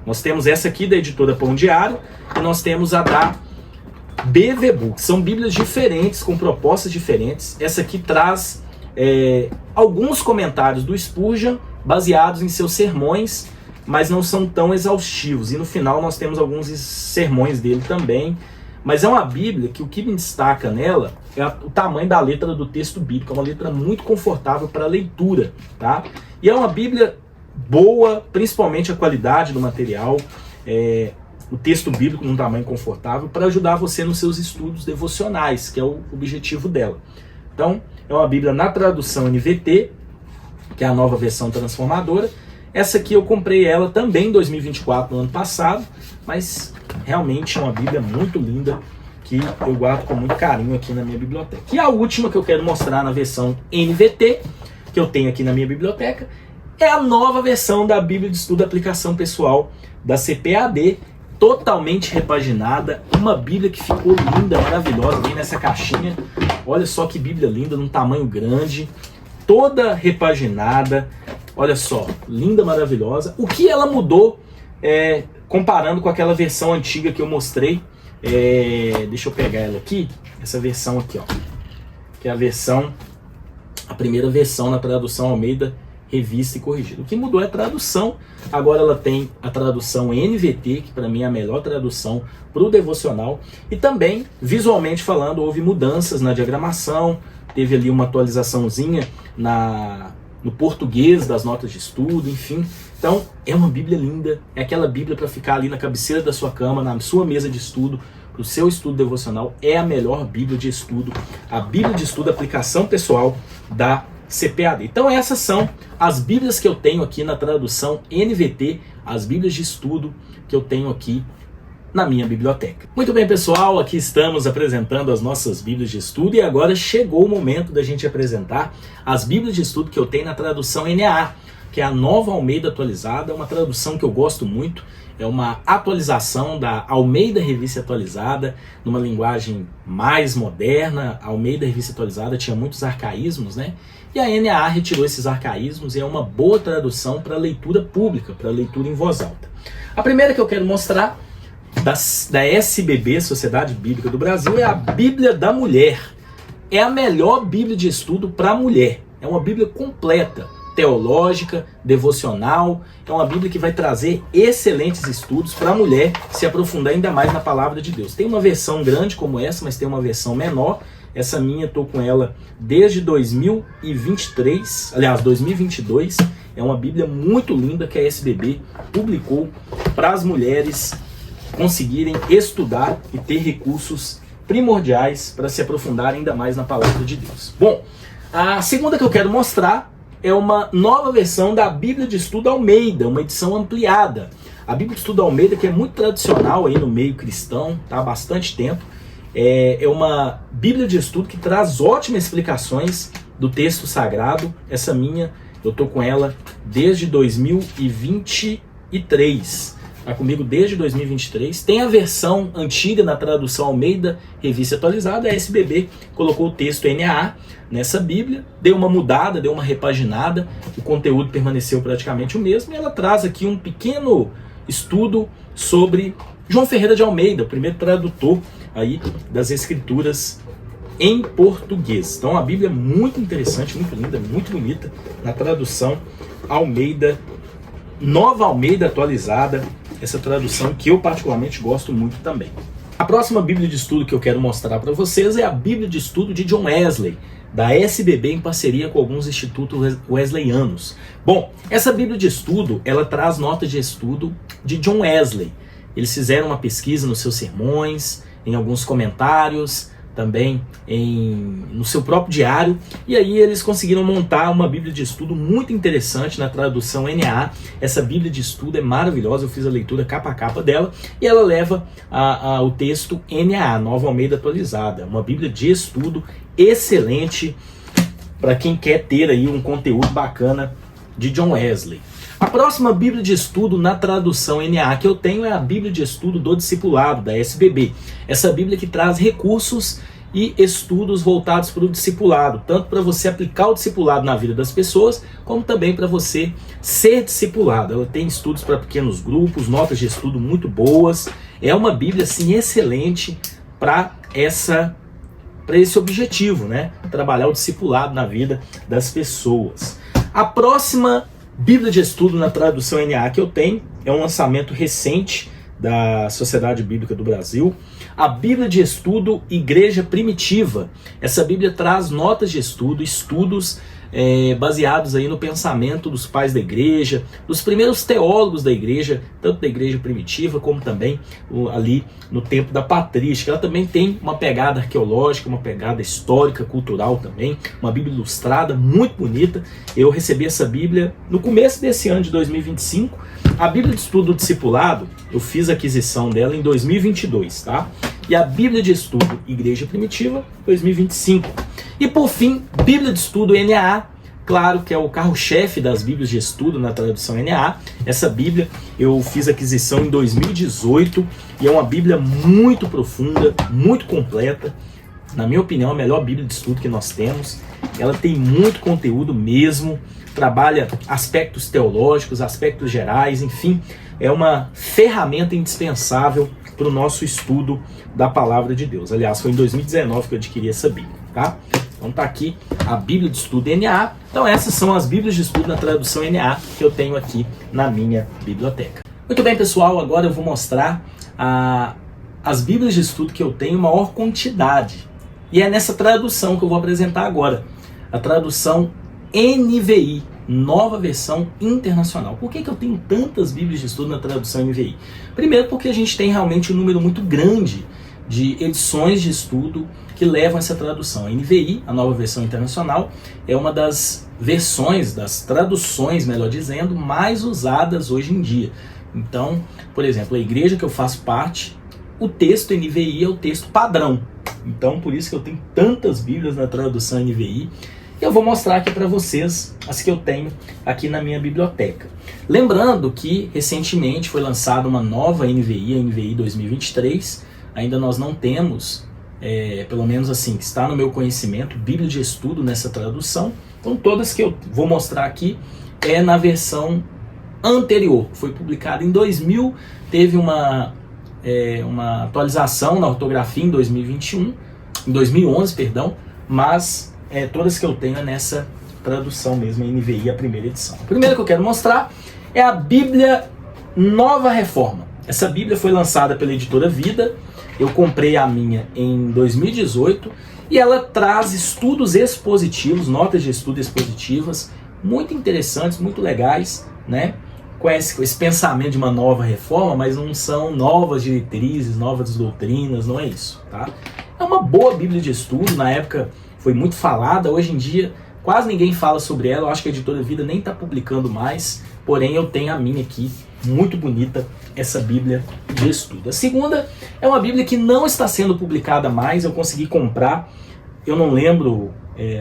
Nós temos essa aqui da editora Pão Diário e nós temos a da BV Book. São Bíblias diferentes, com propostas diferentes. Essa aqui traz alguns comentários do Spurgeon baseados em seus sermões, mas não são tão exaustivos. E no final nós temos alguns sermões dele também. Mas é uma Bíblia que o que me destaca nela é o tamanho da letra do texto bíblico. É uma letra muito confortável para leitura, tá? E é uma Bíblia boa, principalmente a qualidade do material, o texto bíblico num tamanho confortável, para ajudar você nos seus estudos devocionais, que é o objetivo dela. Então, é uma Bíblia na tradução NVT, que é a nova versão transformadora. Essa aqui eu comprei ela também em 2024, no ano passado, mas realmente é uma Bíblia muito linda, que eu guardo com muito carinho aqui na minha biblioteca. E a última que eu quero mostrar na versão NVT, que eu tenho aqui na minha biblioteca, é a nova versão da Bíblia de Estudo Aplicação Pessoal da CPAD, totalmente repaginada, uma Bíblia que ficou linda, maravilhosa, vem nessa caixinha. Olha só que Bíblia linda, num tamanho grande, toda repaginada. Olha só, linda, maravilhosa. O que ela mudou, comparando com aquela versão antiga que eu mostrei, deixa eu pegar ela aqui, essa versão aqui, ó, que é a primeira versão na tradução Almeida Revista e Corrigida. O que mudou é a tradução. Agora ela tem a tradução NVT, que para mim é a melhor tradução para o devocional. E também, visualmente falando, houve mudanças na diagramação, teve ali uma atualizaçãozinha no português das notas de estudo, enfim. Então, é uma Bíblia linda, é aquela Bíblia para ficar ali na cabeceira da sua cama, na sua mesa de estudo, para o seu estudo devocional. É a melhor Bíblia de estudo, a Bíblia de Estudo Aplicação Pessoal da CPAD. Então essas são as Bíblias que eu tenho aqui na tradução NVT, as Bíblias de estudo que eu tenho aqui na minha biblioteca. Muito bem, pessoal, aqui estamos apresentando as nossas Bíblias de estudo e agora chegou o momento da gente apresentar as Bíblias de estudo que eu tenho na tradução NAA, que é a Nova Almeida Atualizada, uma tradução que eu gosto muito. É uma atualização da Almeida Revista Atualizada, numa linguagem mais moderna. A Almeida Revista Atualizada tinha muitos arcaísmos, né? E a NAA retirou esses arcaísmos e é uma boa tradução para leitura pública, para leitura em voz alta. A primeira que eu quero mostrar, da SBB, Sociedade Bíblica do Brasil, é a Bíblia da Mulher. É a melhor Bíblia de estudo para a mulher. É uma Bíblia completa, teológica, devocional. É uma Bíblia que vai trazer excelentes estudos para a mulher se aprofundar ainda mais na palavra de Deus. Tem uma versão grande como essa, mas tem uma versão menor. Essa minha, estou com ela desde 2023, aliás, 2022. É uma Bíblia muito linda que a SBB publicou para as mulheres conseguirem estudar e ter recursos primordiais para se aprofundar ainda mais na palavra de Deus. Bom, a segunda que eu quero mostrar é uma nova versão da Bíblia de Estudo Almeida, uma edição ampliada. A Bíblia de Estudo Almeida, que é muito tradicional aí no meio cristão, tá? Há bastante tempo. É uma Bíblia de estudo que traz ótimas explicações do texto sagrado. Essa minha, eu tô com ela desde 2023. Tá comigo desde 2023. Tem a versão antiga na tradução Almeida, Revista Atualizada. A SBB colocou o texto NAA nessa Bíblia, deu uma mudada, deu uma repaginada, o conteúdo permaneceu praticamente o mesmo, e ela traz aqui um pequeno estudo sobre João Ferreira de Almeida, o primeiro tradutor aí das Escrituras em português. Então a Bíblia é muito interessante, muito linda, muito bonita, na tradução Almeida, Nova Almeida Atualizada, essa tradução que eu particularmente gosto muito também. A próxima Bíblia de estudo que eu quero mostrar para vocês é a Bíblia de estudo de John Wesley, da SBB, em parceria com alguns institutos wesleyanos. Bom, essa Bíblia de estudo, ela traz notas de estudo de John Wesley. Eles fizeram uma pesquisa nos seus sermões, em alguns comentários, também no seu próprio diário, e aí eles conseguiram montar uma Bíblia de estudo muito interessante na tradução NAA. Essa Bíblia de estudo é maravilhosa, eu fiz a leitura capa a capa dela, e ela leva o texto NAA, Nova Almeida Atualizada, uma Bíblia de estudo excelente para quem quer ter aí um conteúdo bacana de John Wesley. A próxima Bíblia de estudo na tradução NAA que eu tenho é a Bíblia de estudo do discipulado, da SBB. Essa Bíblia que traz recursos e estudos voltados para o discipulado, tanto para você aplicar o discipulado na vida das pessoas, como também para você ser discipulado. Ela tem estudos para pequenos grupos, notas de estudo muito boas. É uma Bíblia assim excelente para esse objetivo, né? Trabalhar o discipulado na vida das pessoas. A próxima Bíblia de estudo na tradução NAA que eu tenho é um lançamento recente da Sociedade Bíblica do Brasil, a Bíblia de estudo Igreja Primitiva. Essa Bíblia traz notas de estudo, estudos baseados aí no pensamento dos pais da igreja, dos primeiros teólogos da igreja, tanto da igreja primitiva como também ali no tempo da patrística. Ela também tem uma pegada arqueológica, uma pegada histórica, cultural também, uma Bíblia ilustrada, muito bonita. Eu recebi essa Bíblia no começo desse ano de 2025. A Bíblia de Estudo do Discipulado, eu fiz a aquisição dela em 2022, tá? E a Bíblia de Estudo Igreja Primitiva, 2025. E por fim, Bíblia de Estudo NAA, claro que é o carro-chefe das Bíblias de Estudo na tradução NAA. Essa Bíblia eu fiz aquisição em 2018 e é uma Bíblia muito profunda, muito completa. Na minha opinião, a melhor Bíblia de estudo que nós temos. Ela tem muito conteúdo mesmo, trabalha aspectos teológicos, aspectos gerais, enfim, é uma ferramenta indispensável para o nosso estudo da Palavra de Deus. Aliás, foi em 2019 que eu adquiri essa Bíblia, tá? Então tá aqui a Bíblia de Estudo NAA. Então essas são as Bíblias de Estudo na tradução NAA que eu tenho aqui na minha biblioteca. Muito bem, pessoal, agora eu vou mostrar as Bíblias de Estudo que eu tenho em maior quantidade. E é nessa tradução que eu vou apresentar agora. A tradução NVI, Nova Versão Internacional. Por que eu tenho tantas Bíblias de estudo na tradução NVI? Primeiro porque a gente tem realmente um número muito grande de edições de estudo que levam essa tradução. A NVI, a Nova Versão Internacional, é uma das versões, das traduções, melhor dizendo, mais usadas hoje em dia. Então, por exemplo, a igreja que eu faço parte, o texto NVI é o texto padrão. Então, por isso que eu tenho tantas Bíblias na tradução NVI. Eu vou mostrar aqui para vocês as que eu tenho aqui na minha biblioteca. Lembrando que recentemente foi lançada uma nova NVI, a NVI 2023. Ainda nós não temos, pelo menos assim, que está no meu conhecimento, Bíblia de estudo nessa tradução. Então todas que eu vou mostrar aqui é na versão anterior. Foi publicada em 2000, teve uma atualização na ortografia em 2021, em 2011, perdão, mas todas que eu tenho é nessa tradução mesmo, a NVI, a primeira edição. A primeira que eu quero mostrar é a Bíblia Nova Reforma. Essa Bíblia foi lançada pela editora Vida, eu comprei a minha em 2018 e ela traz estudos expositivos, notas de estudo expositivas, muito interessantes, muito legais, né? Com esse pensamento de uma nova reforma, mas não são novas diretrizes, novas doutrinas, não é isso, tá? É uma boa Bíblia de estudo, na época foi muito falada, hoje em dia quase ninguém fala sobre ela, eu acho que a editora Vida nem está publicando mais, porém eu tenho a minha aqui, muito bonita, essa Bíblia de estudo. A segunda é uma Bíblia que não está sendo publicada mais, eu consegui comprar, eu não lembro,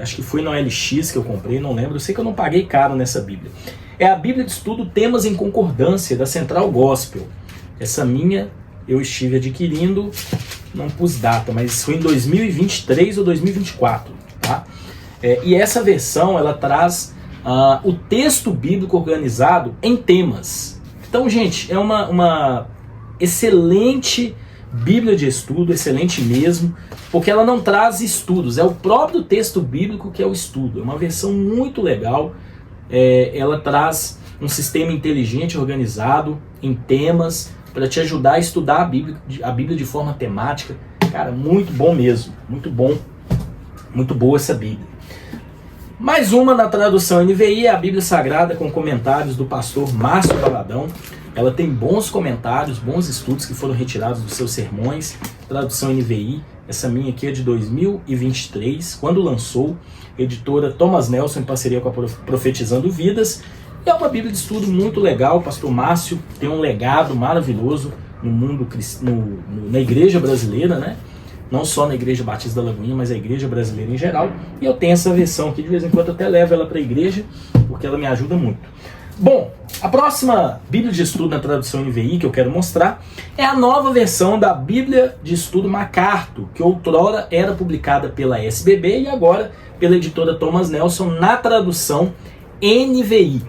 acho que foi na OLX que eu comprei, não lembro, eu sei que eu não paguei caro nessa Bíblia. É a Bíblia de estudo Temas em Concordância, da Central Gospel. Essa minha eu estive adquirindo, não pus data, mas foi em 2023 ou 2024, tá? E essa versão, ela traz o texto bíblico organizado em temas. Então, gente, é uma excelente Bíblia de estudo, excelente mesmo, porque ela não traz estudos, é o próprio texto bíblico que é o estudo. É uma versão muito legal, ela traz um sistema inteligente, organizado, em temas, para te ajudar a estudar a Bíblia de forma temática. Cara, muito bom mesmo, muito bom, muito boa essa Bíblia. Mais uma na tradução NVI é a Bíblia Sagrada com comentários do pastor Márcio Valadão. Ela tem bons comentários, bons estudos que foram retirados dos seus sermões. Tradução NVI, essa minha aqui é de 2023, quando lançou, editora Thomas Nelson em parceria com a Profetizando Vidas. É uma Bíblia de estudo muito legal. O pastor Márcio tem um legado maravilhoso no mundo, na igreja brasileira, né? Não só na Igreja Batista da Lagoinha, mas a igreja brasileira em geral. E eu tenho essa versão aqui, de vez em quando eu até levo ela para a igreja, porque ela me ajuda muito. Bom, a próxima Bíblia de estudo na tradução NVI que eu quero mostrar é a nova versão da Bíblia de estudo MacArthur, que outrora era publicada pela SBB e agora pela editora Thomas Nelson na tradução NVI.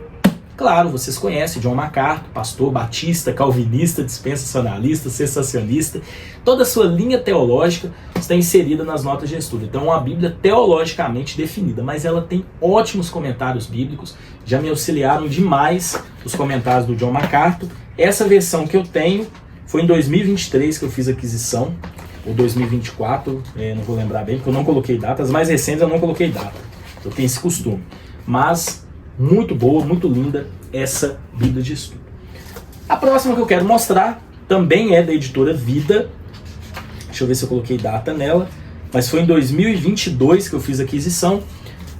Claro, vocês conhecem John MacArthur, pastor batista, calvinista, dispensacionalista, cessacionista. Toda a sua linha teológica está inserida nas notas de estudo. Então é uma Bíblia teologicamente definida, mas ela tem ótimos comentários bíblicos. Já me auxiliaram demais os comentários do John MacArthur. Essa versão que eu tenho foi em 2023 que eu fiz a aquisição, ou 2024, não vou lembrar bem, porque eu não coloquei data. As mais recentes eu não coloquei data, eu tenho esse costume. Mas muito boa, muito linda essa Bíblia de estudo. A próxima que eu quero mostrar também é da editora Vida. Deixa eu ver se eu coloquei data nela. Mas foi em 2022 que eu fiz a aquisição.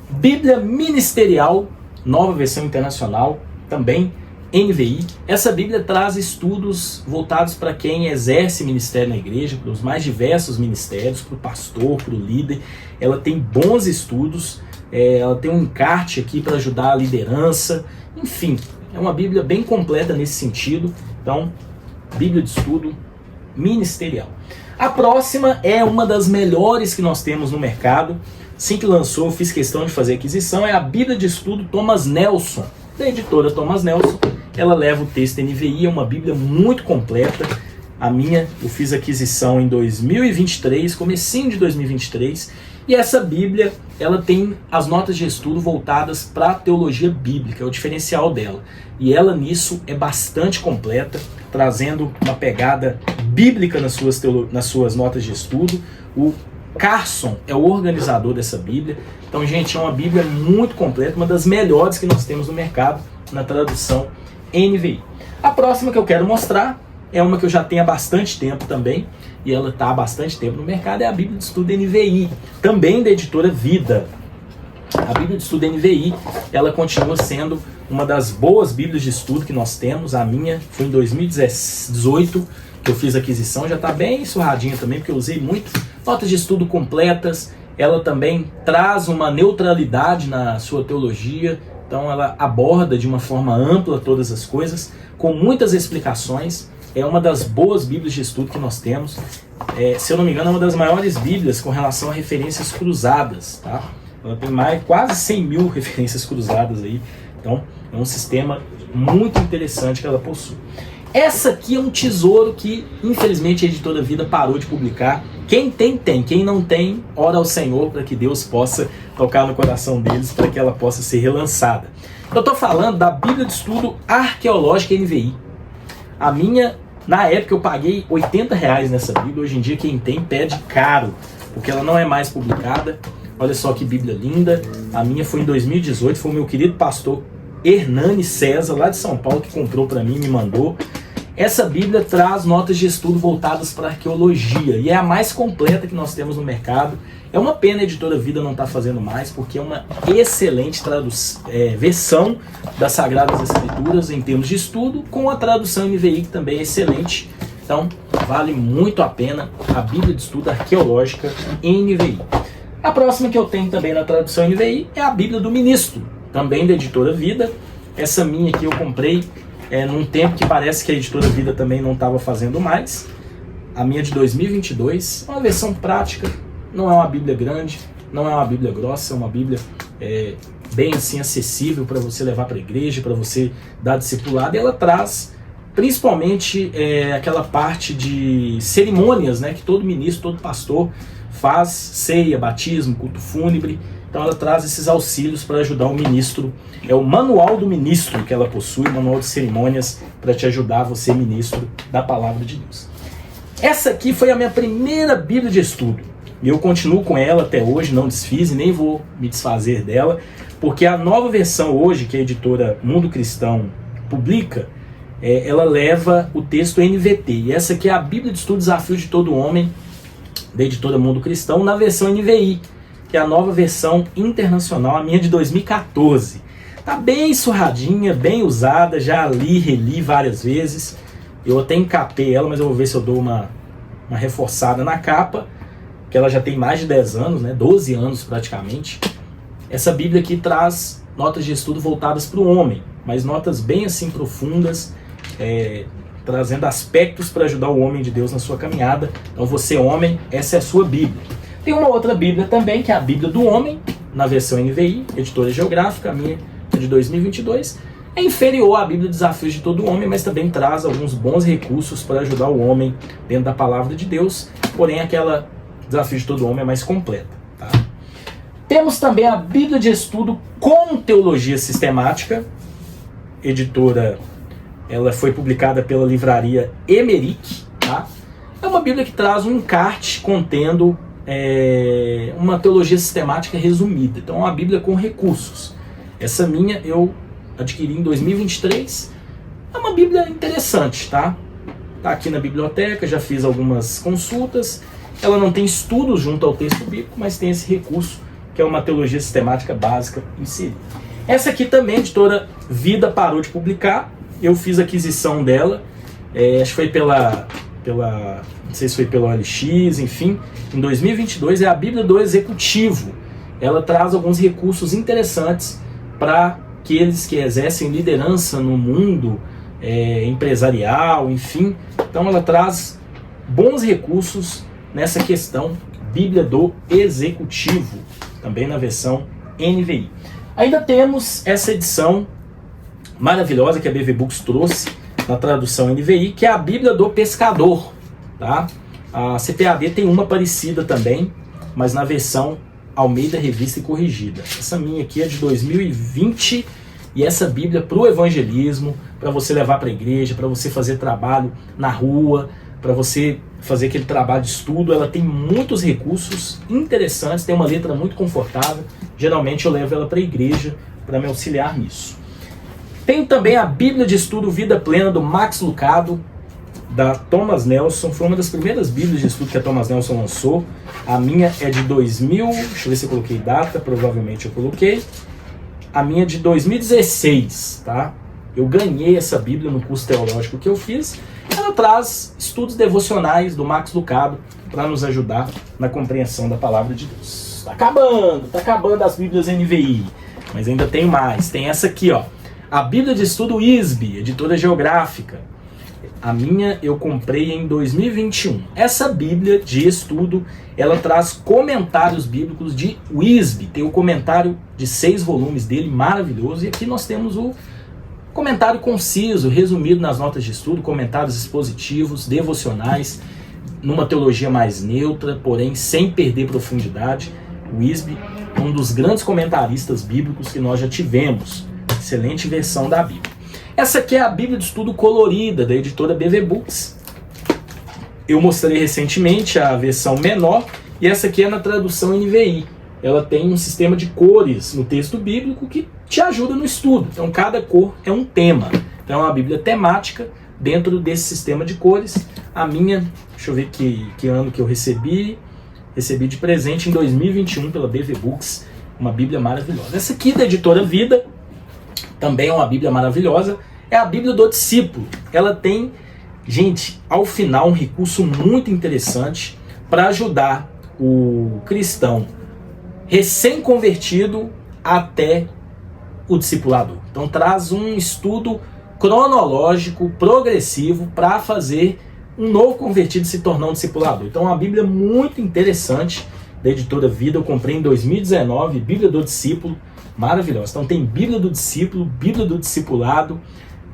Bíblia Ministerial, nova versão internacional, também NVI. Essa Bíblia traz estudos voltados para quem exerce ministério na igreja, para os mais diversos ministérios, para o pastor, para o líder. Ela tem bons estudos. Ela tem um encarte aqui para ajudar a liderança. Enfim, é uma Bíblia bem completa nesse sentido. Então, Bíblia de estudo ministerial. A próxima é uma das melhores que nós temos no mercado. Assim que lançou, eu fiz questão de fazer aquisição. É a Bíblia de estudo Thomas Nelson, da editora Thomas Nelson. Ela leva o texto NVI, é uma Bíblia muito completa. A minha, eu fiz aquisição em 2023, comecinho de 2023. E essa Bíblia, ela tem as notas de estudo voltadas para a teologia bíblica, é o diferencial dela. E ela nisso é bastante completa, trazendo uma pegada bíblica nas suas notas de estudo. O Carson é o organizador dessa Bíblia. Então, gente, é uma Bíblia muito completa, uma das melhores que nós temos no mercado, na tradução NVI. A próxima que eu quero mostrar é uma que eu já tenho há bastante tempo também, e ela está há bastante tempo no mercado, é a Bíblia de Estudo NVI, também da editora Vida. A Bíblia de Estudo NVI, ela continua sendo uma das boas Bíblias de estudo que nós temos. A minha foi em 2018 que eu fiz a aquisição, já está bem surradinha também, porque eu usei muito. Notas de estudo completas, ela também traz uma neutralidade na sua teologia, então ela aborda de uma forma ampla todas as coisas, com muitas explicações. É uma das boas Bíblias de estudo que nós temos. Se eu não me engano, é uma das maiores Bíblias com relação a referências cruzadas. Tá? Ela tem quase 100 mil referências cruzadas aí. Então, é um sistema muito interessante que ela possui. Essa aqui é um tesouro que, infelizmente, a editora Vida parou de publicar. Quem tem, tem. Quem não tem, ora ao Senhor para que Deus possa tocar no coração deles, para que ela possa ser relançada. Eu estou falando da Bíblia de Estudo Arqueológica NVI. A minha, na época, eu paguei R$80 nessa Bíblia. Hoje em dia, quem tem, pede caro, porque ela não é mais publicada. Olha só que Bíblia linda. A minha foi em 2018, foi o meu querido pastor Hernani César, lá de São Paulo, que comprou para mim e me mandou. Essa Bíblia traz notas de estudo voltadas para arqueologia e é a mais completa que nós temos no mercado. É uma pena a Editora Vida não estar fazendo mais, porque é uma excelente versão das Sagradas Escrituras em termos de estudo, com a tradução NVI, que também é excelente. Então, vale muito a pena a Bíblia de Estudo Arqueológica em NVI. A próxima que eu tenho também na tradução NVI é a Bíblia do Ministro, também da Editora Vida. Essa minha aqui eu comprei num tempo que parece que a Editora Vida também não estava fazendo mais. A minha de 2022, uma versão prática, não é uma Bíblia grande, não é uma Bíblia grossa, é uma Bíblia bem assim acessível para você levar para a igreja, para você dar discipulado, e ela traz principalmente aquela parte de cerimônias, né, que todo ministro, todo pastor faz, ceia, batismo, culto fúnebre. Então ela traz esses auxílios para ajudar o ministro. É o manual do ministro que ela possui, manual de cerimônias para te ajudar, você ministro da palavra de Deus. Essa aqui foi a minha primeira Bíblia de estudo. E eu continuo com ela até hoje, não desfiz e nem vou me desfazer dela, porque a nova versão hoje, que a editora Mundo Cristão publica, ela leva o texto NVT. E essa aqui é a Bíblia de Estudo Desafio de Todo Homem, da editora Mundo Cristão, na versão NVI, que é a nova versão internacional, a minha de 2014. Tá bem surradinha, bem usada, já li, reli várias vezes. Eu até encapei ela, mas eu vou ver se eu dou uma reforçada na capa, que ela já tem mais de 10 anos, né, 12 anos praticamente. Essa Bíblia aqui traz notas de estudo voltadas para o homem, mas notas bem assim profundas, trazendo aspectos para ajudar o homem de Deus na sua caminhada. Então você, homem, essa é a sua Bíblia. Tem uma outra Bíblia também, que é a Bíblia do Homem, na versão NVI, editora geográfica, a minha é de 2022. É inferior à Bíblia Desafios de Todo Homem, mas também traz alguns bons recursos para ajudar o homem dentro da palavra de Deus, porém aquela Desafio de Todo Homem é mais completa. Tá? Temos também a Bíblia de Estudo com Teologia Sistemática, editora, ela foi publicada pela livraria Emerick. Tá? É uma Bíblia que traz um encarte contendo uma teologia sistemática resumida. Então é uma Bíblia com recursos. Essa minha eu adquiri em 2023. É uma Bíblia interessante, tá? Tá aqui na biblioteca, já fiz algumas consultas. Ela não tem estudos junto ao texto bíblico, mas tem esse recurso, que é uma teologia sistemática básica inserida. Essa aqui também a editora Vida parou de publicar. Eu fiz a aquisição dela, acho que foi não sei se foi pelo OLX, enfim. Em 2022 é a Bíblia do Executivo. Ela traz alguns recursos interessantes para aqueles que exercem liderança no mundo empresarial, enfim. Então ela traz bons recursos nessa questão, Bíblia do Executivo, também na versão NVI. Ainda temos essa edição maravilhosa que a BV Books trouxe na tradução NVI, que é a Bíblia do Pescador. Tá? A CPAD tem uma parecida também, mas na versão Almeida Revista e Corrigida. Essa minha aqui é de 2020 e essa Bíblia para o evangelismo, para você levar para a igreja, para você fazer trabalho na rua, para você fazer aquele trabalho de estudo. Ela tem muitos recursos interessantes, tem uma letra muito confortável. Geralmente eu levo ela para a igreja para me auxiliar nisso. Tem também a Bíblia de Estudo Vida Plena do Max Lucado, da Thomas Nelson. Foi uma das primeiras Bíblias de estudo que a Thomas Nelson lançou. A minha é de 2000, deixa eu ver se eu coloquei data, provavelmente eu coloquei. A minha é de 2016, tá? Eu ganhei essa Bíblia no curso teológico que eu fiz. Ela traz estudos devocionais do Max Lucado para nos ajudar na compreensão da palavra de Deus. Tá acabando as Bíblias NVI, mas ainda tem mais. Tem essa aqui, ó, a Bíblia de Estudo ISB, editora geográfica. A minha eu comprei em 2021. Essa Bíblia de estudo, ela traz comentários bíblicos de ISB. Tem o comentário de 6 volumes dele, maravilhoso. E aqui nós temos o comentário conciso, resumido nas notas de estudo, comentários expositivos, devocionais, numa teologia mais neutra, porém sem perder profundidade. O ISB é um dos grandes comentaristas bíblicos que nós já tivemos. Excelente versão da Bíblia. Essa aqui é a Bíblia de Estudo colorida, da editora BV Books. Eu mostrei recentemente a versão menor, e essa aqui é na tradução NVI. Ela tem um sistema de cores no texto bíblico que te ajuda no estudo. Então cada cor é um tema. Então é uma Bíblia temática dentro desse sistema de cores. A minha, deixa eu ver que ano que eu recebi de presente em 2021 pela BV Books, uma Bíblia maravilhosa. Essa aqui da editora Vida, também é uma Bíblia maravilhosa, é a Bíblia do Discípulo. Ela tem, gente, ao final um recurso muito interessante para ajudar o cristão recém-convertido até o discipulador. Então traz um estudo cronológico, progressivo, para fazer um novo convertido se tornar um discipulador. Então é uma Bíblia muito interessante da editora Vida. Eu comprei em 2019, Bíblia do Discípulo, maravilhosa. Então tem Bíblia do Discípulo, Bíblia do Discipulado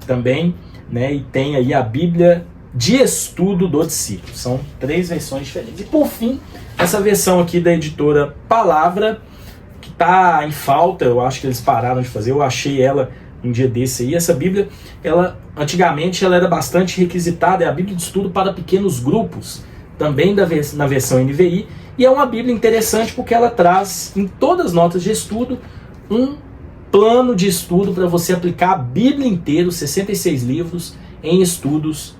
também, né? E tem aí a Bíblia de Estudo do Discípulo. São 3 versões diferentes. E por fim, essa versão aqui da editora Palavra, que está em falta, eu acho que eles pararam de fazer, eu achei ela um dia desse aí. Essa Bíblia, antigamente ela era bastante requisitada, é a Bíblia de Estudo para pequenos grupos, também na versão NVI, e é uma Bíblia interessante porque ela traz em todas as notas de estudo um plano de estudo para você aplicar a Bíblia inteira, os 66 livros, em estudos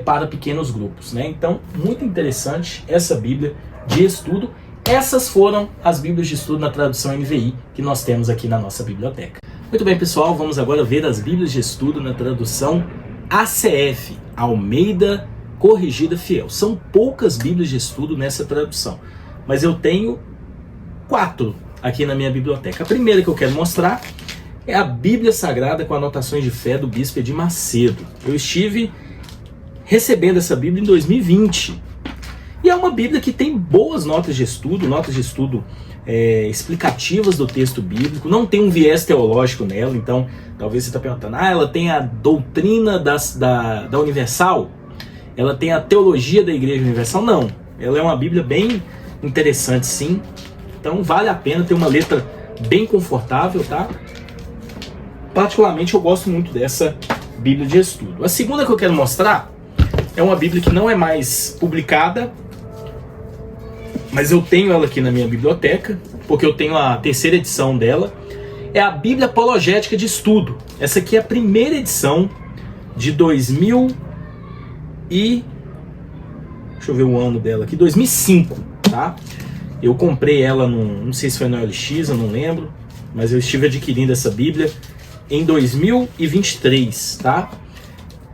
para pequenos grupos, né? Então, muito interessante essa Bíblia de estudo. Essas foram as Bíblias de estudo na tradução NVI que nós temos aqui na nossa biblioteca. Muito bem, pessoal, vamos agora ver as Bíblias de estudo na tradução ACF, Almeida Corrigida Fiel. São poucas Bíblias de estudo nessa tradução, mas eu tenho 4 aqui na minha biblioteca. A primeira que eu quero mostrar é a Bíblia Sagrada com Anotações de Fé do Bispo Edir Macedo. Eu estive recebendo essa Bíblia em 2020. E é uma Bíblia que tem boas notas de estudo explicativas do texto bíblico, não tem um viés teológico nela. Então talvez você está perguntando, ela tem a doutrina da Universal? Ela tem a teologia da Igreja Universal? Não, ela é uma Bíblia bem interessante, sim. Então vale a pena, ter uma letra bem confortável, tá? Particularmente eu gosto muito dessa Bíblia de estudo. A segunda que eu quero mostrar é uma Bíblia que não é mais publicada, mas eu tenho ela aqui na minha biblioteca, porque eu tenho a 3ª edição dela. É a Bíblia Apologética de Estudo. Essa aqui é a primeira edição de 2000 e... deixa eu ver o ano dela aqui, 2005, tá? Eu comprei ela, não sei se foi no OLX, eu não lembro, mas eu estive adquirindo essa Bíblia em 2023, tá?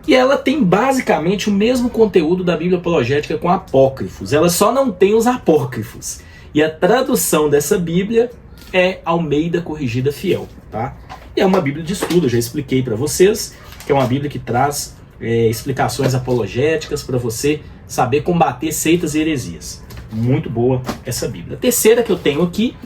E ela tem basicamente o mesmo conteúdo da Bíblia Apologética com apócrifos. Ela só não tem os apócrifos. E a tradução dessa Bíblia é Almeida Corrigida Fiel, tá? E é uma Bíblia de estudo, eu já expliquei para vocês, que é uma Bíblia que traz explicações apologéticas para você saber combater seitas e heresias. Muito boa essa Bíblia. A terceira que eu tenho aqui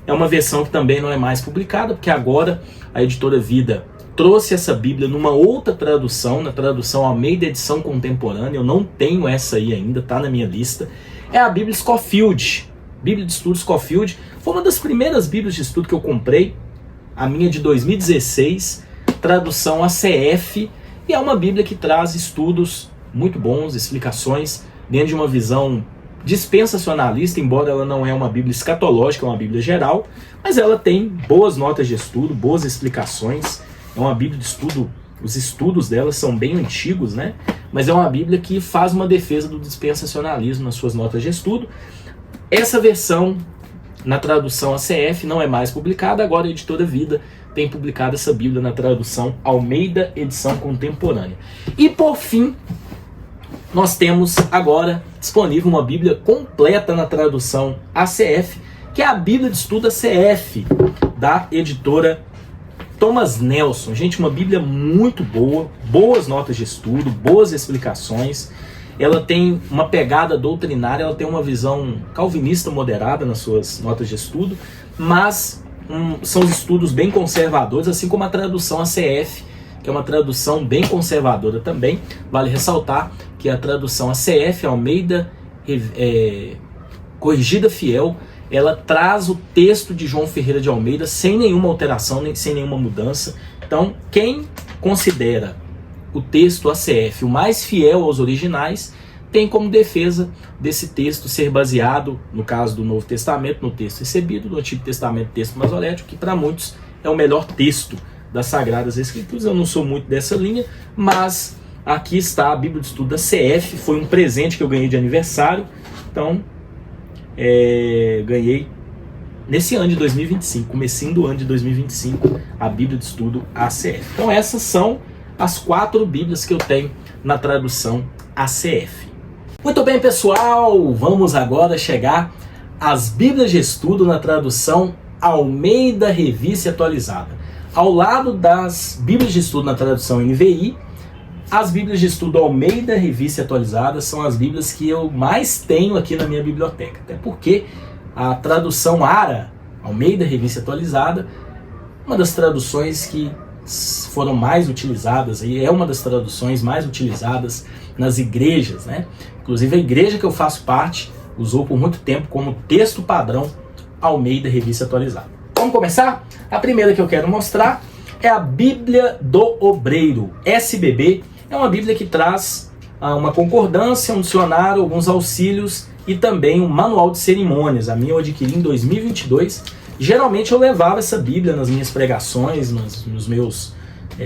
é uma versão que também não é mais publicada, porque agora a editora Vida trouxe essa Bíblia numa outra tradução, na tradução Almeida Edição Contemporânea. Eu não tenho essa aí ainda, tá na minha lista. É a Bíblia Scofield, Bíblia de Estudo Scofield. Foi uma das primeiras Bíblias de estudo que eu comprei, a minha de 2016, tradução ACF, e é uma Bíblia que traz estudos muito bons, explicações, dentro de uma visão dispensacionalista, embora ela não é uma Bíblia escatológica, é uma Bíblia geral, mas ela tem boas notas de estudo, boas explicações. É uma Bíblia de estudo, os estudos dela são bem antigos, né? Mas é uma Bíblia que faz uma defesa do dispensacionalismo nas suas notas de estudo. Essa versão, na tradução ACF, não é mais publicada, agora a editora Vida tem publicado essa Bíblia na tradução Almeida Edição Contemporânea. E por fim, nós temos agora disponível uma Bíblia completa na tradução ACF, que é a Bíblia de Estudo ACF, da editora Thomas Nelson. Gente, uma Bíblia muito boa, boas notas de estudo, boas explicações. Ela tem uma pegada doutrinária, ela tem uma visão calvinista moderada nas suas notas de estudo, mas são estudos bem conservadores, assim como a tradução ACF, que é uma tradução bem conservadora também. Vale ressaltar que a tradução ACF, Almeida Corrigida Fiel, ela traz o texto de João Ferreira de Almeida sem nenhuma alteração, nem sem nenhuma mudança. Então, quem considera o texto ACF o mais fiel aos originais, tem como defesa desse texto ser baseado, no caso do Novo Testamento, no texto recebido, no Antigo Testamento, texto masorético, que para muitos é o melhor texto das Sagradas Escrituras. Eu não sou muito dessa linha, mas aqui está a Bíblia de Estudo da CF, foi um presente que eu ganhei de aniversário, então ganhei nesse ano de 2025, comecinho do ano de 2025, a Bíblia de Estudo ACF. Então essas são as 4 Bíblias que eu tenho na tradução ACF. Muito bem, pessoal, vamos agora chegar às Bíblias de Estudo na tradução Almeida Revista Atualizada. Ao lado das Bíblias de Estudo na tradução NVI, as Bíblias de Estudo Almeida Revista Atualizada são as Bíblias que eu mais tenho aqui na minha biblioteca, até porque a tradução ARA, Almeida Revista Atualizada, uma das traduções que foram mais utilizadas, e é uma das traduções mais utilizadas nas igrejas, né? Inclusive a igreja que eu faço parte usou por muito tempo como texto padrão Almeida Revista Atualizada. Vamos começar? A primeira que eu quero mostrar é a Bíblia do Obreiro, SBB. É uma Bíblia que traz uma concordância, um dicionário, alguns auxílios e também um manual de cerimônias. A minha eu adquiri em 2022. Geralmente eu levava essa Bíblia nas minhas pregações, nos meus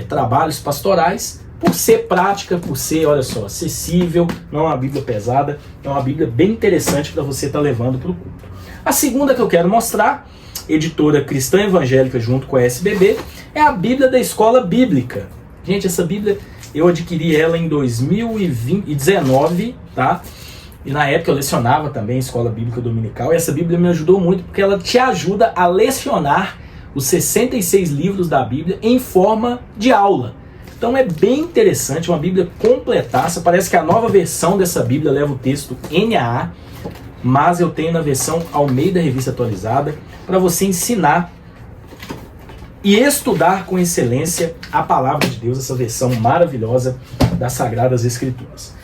trabalhos pastorais, por ser prática, por ser, olha só, acessível, não é uma Bíblia pesada, é uma Bíblia bem interessante para você estar levando para o culto. A segunda que eu quero mostrar, editora cristã evangélica junto com a SBB, é a Bíblia da Escola Bíblica. Gente, essa Bíblia eu adquiri ela em 2019, tá? E na época eu lecionava também Escola Bíblica Dominical, e essa Bíblia me ajudou muito porque ela te ajuda a lecionar os 66 livros da Bíblia em forma de aula. Então é bem interessante, uma Bíblia completaça. Parece que a nova versão dessa Bíblia leva o texto NAA, mas eu tenho na versão Almeida Revista Atualizada para você ensinar e estudar com excelência a Palavra de Deus, essa versão maravilhosa das Sagradas Escrituras.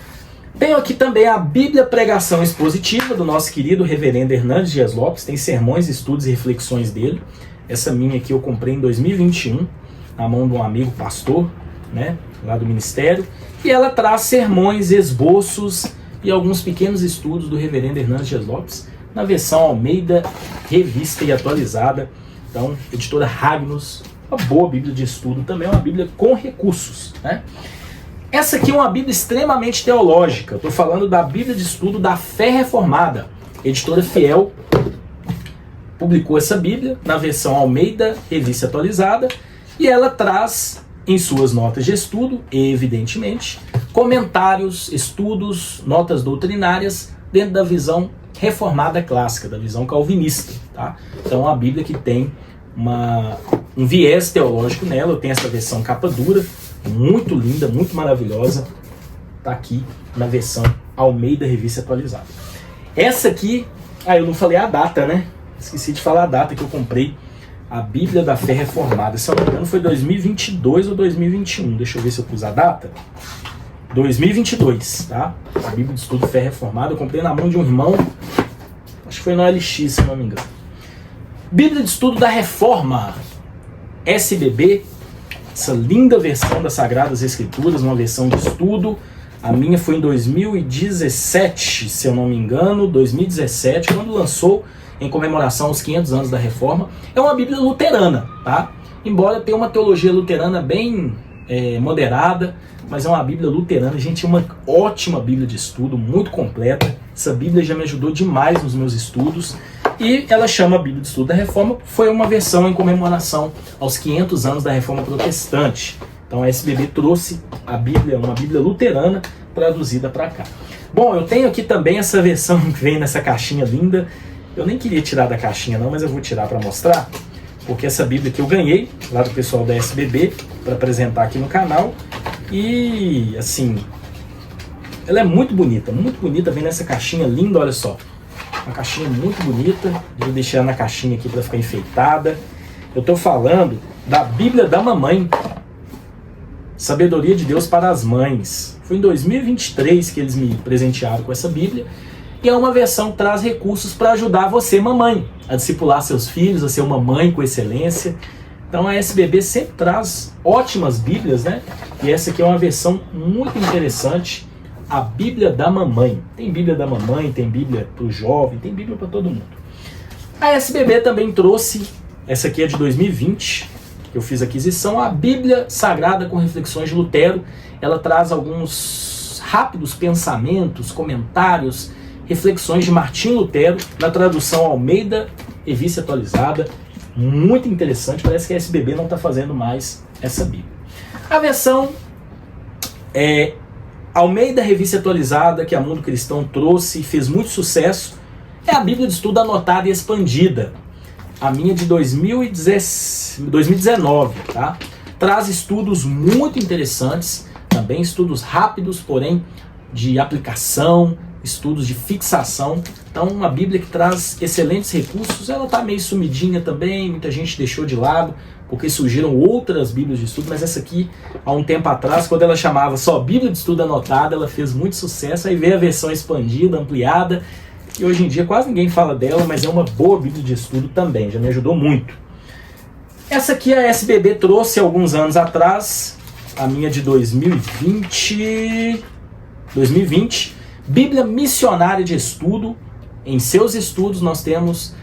Tenho aqui também a Bíblia Pregação Expositiva do nosso querido reverendo Hernandes Dias Lopes. Tem sermões, estudos e reflexões dele. Essa minha aqui eu comprei em 2021, na mão de um amigo pastor, né, lá do ministério. E ela traz sermões, esboços e alguns pequenos estudos do reverendo Hernandes Dias Lopes na versão Almeida Revista e Atualizada. Então, editora Ragnus, uma boa Bíblia de estudo também, uma Bíblia com recursos, né? Essa aqui é uma Bíblia extremamente teológica. Estou falando da Bíblia de Estudo da Fé Reformada. Editora Fiel publicou essa Bíblia na versão Almeida Revista Atualizada e ela traz em suas notas de estudo, evidentemente, comentários, estudos, notas doutrinárias dentro da visão reformada clássica, da visão calvinista, tá? Então a Bíblia que tem um viés teológico nela. Eu tenho essa versão capa dura, muito linda, muito maravilhosa, tá aqui na versão Almeida Revista Atualizada. Essa aqui, eu não falei a data, né? Esqueci de falar a data que eu comprei a Bíblia da Fé Reformada. Se eu não me engano foi 2022 ou 2021, deixa eu ver se eu pus a data. 2022, tá? A Bíblia de Estudo Fé Reformada, eu comprei na mão de um irmão, acho que foi no LX, se eu não me engano. Bíblia de Estudo da Reforma, SBB, essa linda versão das Sagradas Escrituras, uma versão de estudo. A minha foi em 2017, se eu não me engano, 2017, quando lançou em comemoração aos 500 anos da Reforma. É uma Bíblia luterana, tá? Embora tenha uma teologia luterana bem moderada, mas é uma Bíblia luterana. Gente, é uma ótima Bíblia de estudo, muito completa. Essa Bíblia já me ajudou demais nos meus estudos. E ela chama a Bíblia de Estudo da Reforma, foi uma versão em comemoração aos 500 anos da Reforma Protestante. Então a SBB trouxe a Bíblia, uma Bíblia luterana, traduzida para cá. Bom, eu tenho aqui também essa versão que vem nessa caixinha linda. Eu nem queria tirar da caixinha não, mas eu vou tirar para mostrar, porque essa Bíblia que eu ganhei lá do pessoal da SBB para apresentar aqui no canal. E assim, ela é muito bonita, vem nessa caixinha linda, olha só. Uma caixinha muito bonita, vou deixar na caixinha aqui para ficar enfeitada. Eu estou falando da Bíblia da Mamãe, Sabedoria de Deus para as Mães. Foi em 2023 que eles me presentearam com essa Bíblia. E é uma versão que traz recursos para ajudar você, mamãe, a discipular seus filhos, a ser uma mãe com excelência. Então a SBB sempre traz ótimas Bíblias, né? E essa aqui é uma versão muito interessante, a Bíblia da Mamãe. Tem Bíblia da Mamãe, tem Bíblia para o jovem, tem Bíblia para todo mundo. A SBB também trouxe, essa aqui é de 2020, que eu fiz aquisição, a Bíblia Sagrada com Reflexões de Lutero. ela traz alguns rápidos pensamentos, comentários, reflexões de Martinho Lutero, na tradução Almeida Revista Atualizada. Muito interessante, parece que a SBB não está fazendo mais essa Bíblia. A versão Almeida Revista Atualizada, que a Mundo Cristão trouxe e fez muito sucesso, é a Bíblia de Estudo Anotada e Expandida. A minha de 2019, tá? Traz estudos muito interessantes, também estudos rápidos, porém de aplicação, estudos de fixação. Então, uma Bíblia que traz excelentes recursos. Ela está meio sumidinha também, muita gente deixou de lado, porque surgiram outras Bíblias de estudo, mas essa aqui, há um tempo atrás, quando ela chamava só Bíblia de Estudo Anotada, ela fez muito sucesso. Aí veio a versão expandida, ampliada, e hoje em dia quase ninguém fala dela, mas é uma boa Bíblia de estudo também, já me ajudou muito. Essa aqui a SBB trouxe alguns anos atrás, a minha de 2020, Bíblia Missionária de Estudo. Em seus estudos nós temos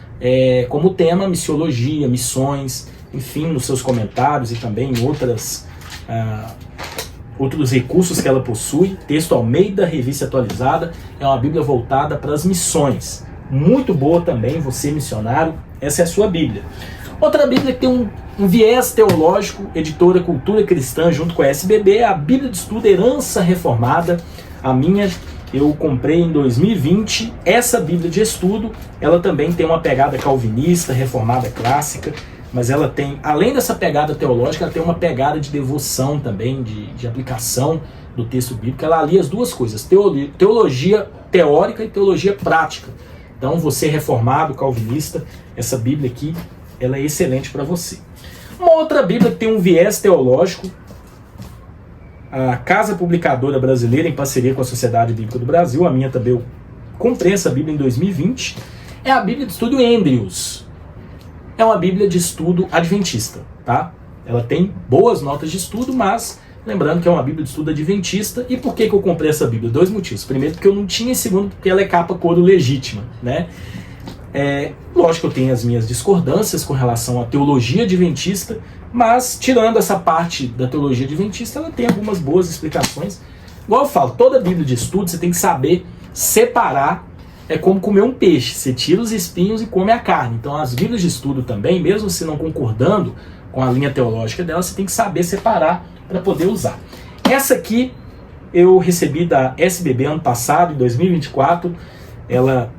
como tema missiologia, missões, enfim, nos seus comentários e também em outros recursos que ela possui. Texto Almeida, Revista Atualizada, é uma Bíblia voltada para as missões. Muito boa também, você missionário, essa é a sua Bíblia. Outra Bíblia que tem um viés teológico, editora Cultura Cristã junto com a SBB, é a Bíblia de Estudo Herança Reformada. A minha eu comprei em 2020. Essa Bíblia de estudo, ela também tem uma pegada calvinista, reformada clássica, mas ela tem, além dessa pegada teológica, ela tem uma pegada de devoção também, de aplicação do texto bíblico. Ela alia as duas coisas, teologia teórica e teologia prática. Então, você reformado, calvinista, essa Bíblia aqui, ela é excelente para você. Uma outra Bíblia que tem um viés teológico, a Casa Publicadora Brasileira, em parceria com a Sociedade Bíblica do Brasil, a minha também, eu comprei essa Bíblia em 2020, é a Bíblia de Estudo Andrews. É uma Bíblia de estudo adventista, tá? Ela tem boas notas de estudo, mas lembrando que é uma Bíblia de estudo adventista. E por que eu comprei essa Bíblia? Dois motivos. Primeiro, porque eu não tinha, e segundo, porque ela é capa couro legítima, né? Lógico que eu tenho as minhas discordâncias com relação à teologia adventista, mas tirando essa parte da teologia adventista, ela tem algumas boas explicações. Igual eu falo, toda Bíblia de estudo você tem que saber separar. É como comer um peixe, você tira os espinhos e come a carne. Então as Bíblias de estudo também, mesmo você não concordando com a linha teológica dela, você tem que saber separar para poder usar. Essa aqui eu recebi da SBB ano passado, em 2024, ela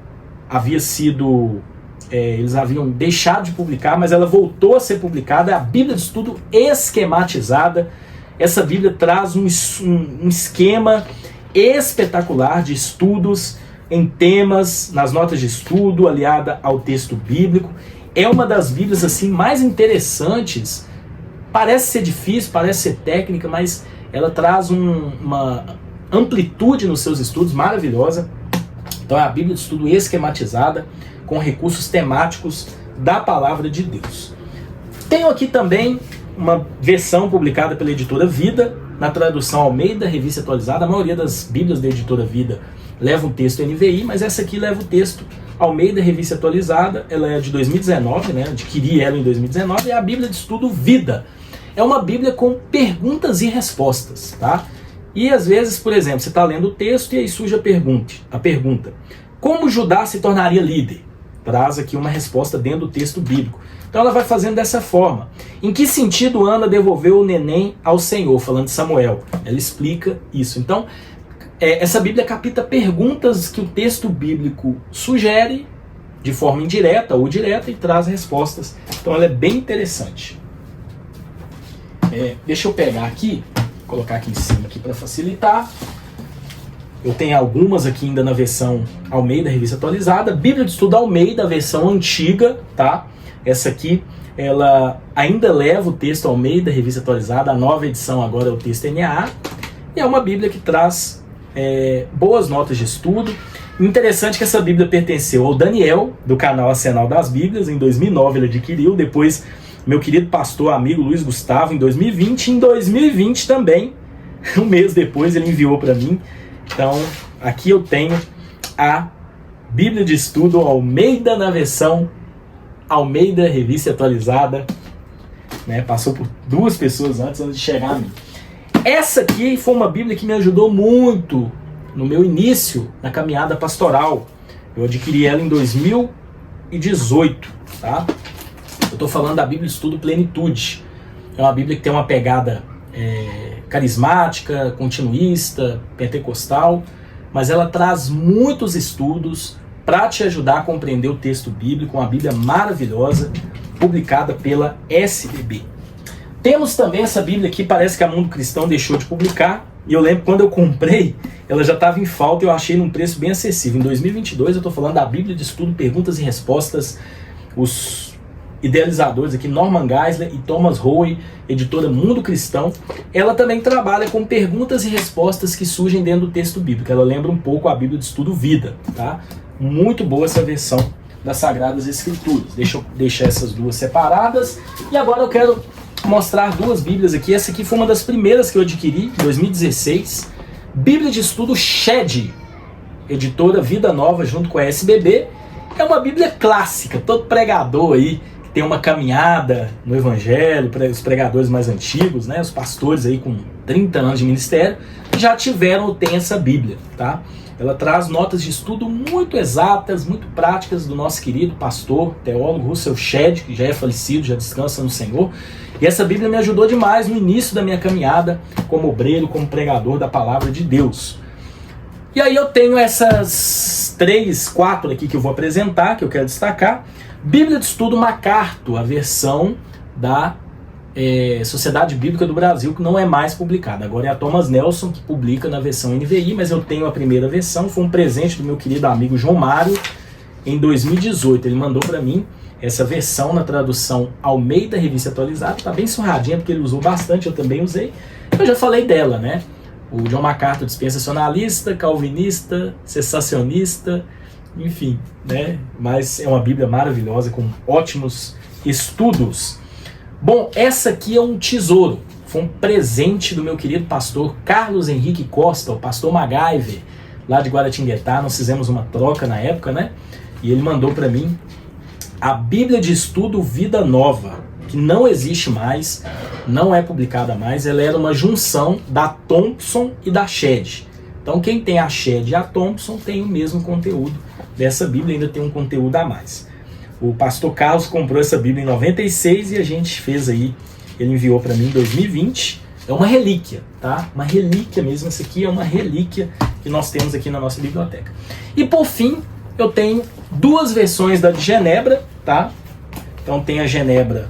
havia sido, eles haviam deixado de publicar, mas ela voltou a ser publicada, é a Bíblia de Estudo Esquematizada. Essa Bíblia traz um esquema espetacular de estudos em temas, nas notas de estudo, aliada ao texto bíblico. É uma das Bíblias assim mais interessantes. Parece ser difícil, parece ser técnica, mas ela traz uma amplitude nos seus estudos maravilhosa. Então é a Bíblia de Estudo Esquematizada, com recursos temáticos da Palavra de Deus. Tenho aqui também uma versão publicada pela Editora Vida, na tradução Almeida, Revista Atualizada. A maioria das Bíblias da Editora Vida leva um texto NVI, mas essa aqui leva o texto Almeida, Revista Atualizada. Ela é de 2019, né? Adquiri ela em 2019, é a Bíblia de Estudo Vida. É uma Bíblia com perguntas e respostas, tá? E às vezes, por exemplo, você está lendo o texto e aí surge a pergunta: como Judá se tornaria líder? Traz aqui uma resposta dentro do texto bíblico. Então ela vai fazendo dessa forma. Em que sentido Ana devolveu o neném ao Senhor? Falando de Samuel. Ela explica isso. Então, essa Bíblia capta perguntas que o texto bíblico sugere de forma indireta ou direta e traz respostas. Então ela é bem interessante. Deixa eu pegar aqui, colocar aqui em cima aqui para facilitar. Eu tenho algumas aqui ainda na versão Almeida, Revista Atualizada. Bíblia de Estudo Almeida, a versão antiga, tá? Essa aqui, ela ainda leva o texto Almeida, Revista Atualizada. A nova edição agora é o texto NAA. E é uma Bíblia que traz boas notas de estudo. Interessante que essa Bíblia pertenceu ao Daniel, do canal Arsenal das Bíblias. Em 2009 ele adquiriu. Depois, meu querido pastor, amigo Luiz Gustavo, em 2020. Em 2020 também, um mês depois, ele enviou para mim. Então, aqui eu tenho a Bíblia de Estudo Almeida na versão Almeida, Revista Atualizada. Passou por duas pessoas antes de chegar a mim. Essa aqui foi uma Bíblia que me ajudou muito no meu início na caminhada pastoral. Eu adquiri ela em 2018, tá? Eu estou falando da Bíblia Estudo Plenitude. É uma Bíblia que tem uma pegada carismática, continuista, pentecostal, mas ela traz muitos estudos para te ajudar a compreender o texto bíblico, uma Bíblia maravilhosa, publicada pela SBB. Temos também essa Bíblia aqui, parece que a Mundo Cristão deixou de publicar, e eu lembro quando eu comprei, ela já estava em falta e eu achei num preço bem acessível. Em 2022 eu estou falando da Bíblia de Estudo, Perguntas e Respostas, os idealizadores aqui, Norman Geisler e Thomas Howe, editora Mundo Cristão. Ela também trabalha com perguntas e respostas que surgem dentro do texto bíblico. Ela lembra um pouco a Bíblia de Estudo Vida, tá? Muito boa essa versão das Sagradas Escrituras. Deixa eu deixar essas duas separadas. E agora eu quero mostrar duas Bíblias aqui. Essa aqui foi uma das primeiras que eu adquiri, em 2016. Bíblia de Estudo Shed, editora Vida Nova, junto com a SBB. É uma Bíblia clássica, todo pregador aí, que tem uma caminhada no Evangelho, os pregadores mais antigos, né, os pastores aí com 30 anos de ministério, já tiveram ou têm essa Bíblia, tá? Ela traz notas de estudo muito exatas, muito práticas do nosso querido pastor, teólogo Russell Shedd, que já é falecido, já descansa no Senhor. E essa Bíblia me ajudou demais no início da minha caminhada como obreiro, como pregador da palavra de Deus. E aí eu tenho essas 4 aqui que eu vou apresentar, que eu quero destacar. Bíblia de Estudo MacArthur, a versão da Sociedade Bíblica do Brasil, que não é mais publicada. Agora é a Thomas Nelson que publica na versão NVI, mas eu tenho a primeira versão. Foi um presente do meu querido amigo João Mário em 2018. Ele mandou para mim essa versão na tradução Almeida Revista Atualizada. Tá bem surradinha porque ele usou bastante, eu também usei. Eu já falei dela, né? O John MacArthur, dispensacionalista, calvinista, cessacionista, enfim, né? Mas é uma Bíblia maravilhosa, com ótimos estudos. Bom, essa aqui é um tesouro. Foi um presente do meu querido pastor Carlos Henrique Costa, o pastor MacGyver, lá de Guaratinguetá. Nós fizemos uma troca na época, né? E ele mandou para mim a Bíblia de Estudo Vida Nova, que não existe mais, não é publicada mais. Ela era uma junção da Thompson e da Shedd. Então quem tem a Shedd e a Thompson tem o mesmo conteúdo dessa Bíblia, ainda tem um conteúdo a mais. O pastor Carlos comprou essa Bíblia em 96 e a gente fez aí, ele enviou para mim em 2020. É uma relíquia, tá? Uma relíquia mesmo, essa aqui é uma relíquia que nós temos aqui na nossa biblioteca. E por fim, eu tenho 2 versões da de Genebra, tá? Então tem a Genebra,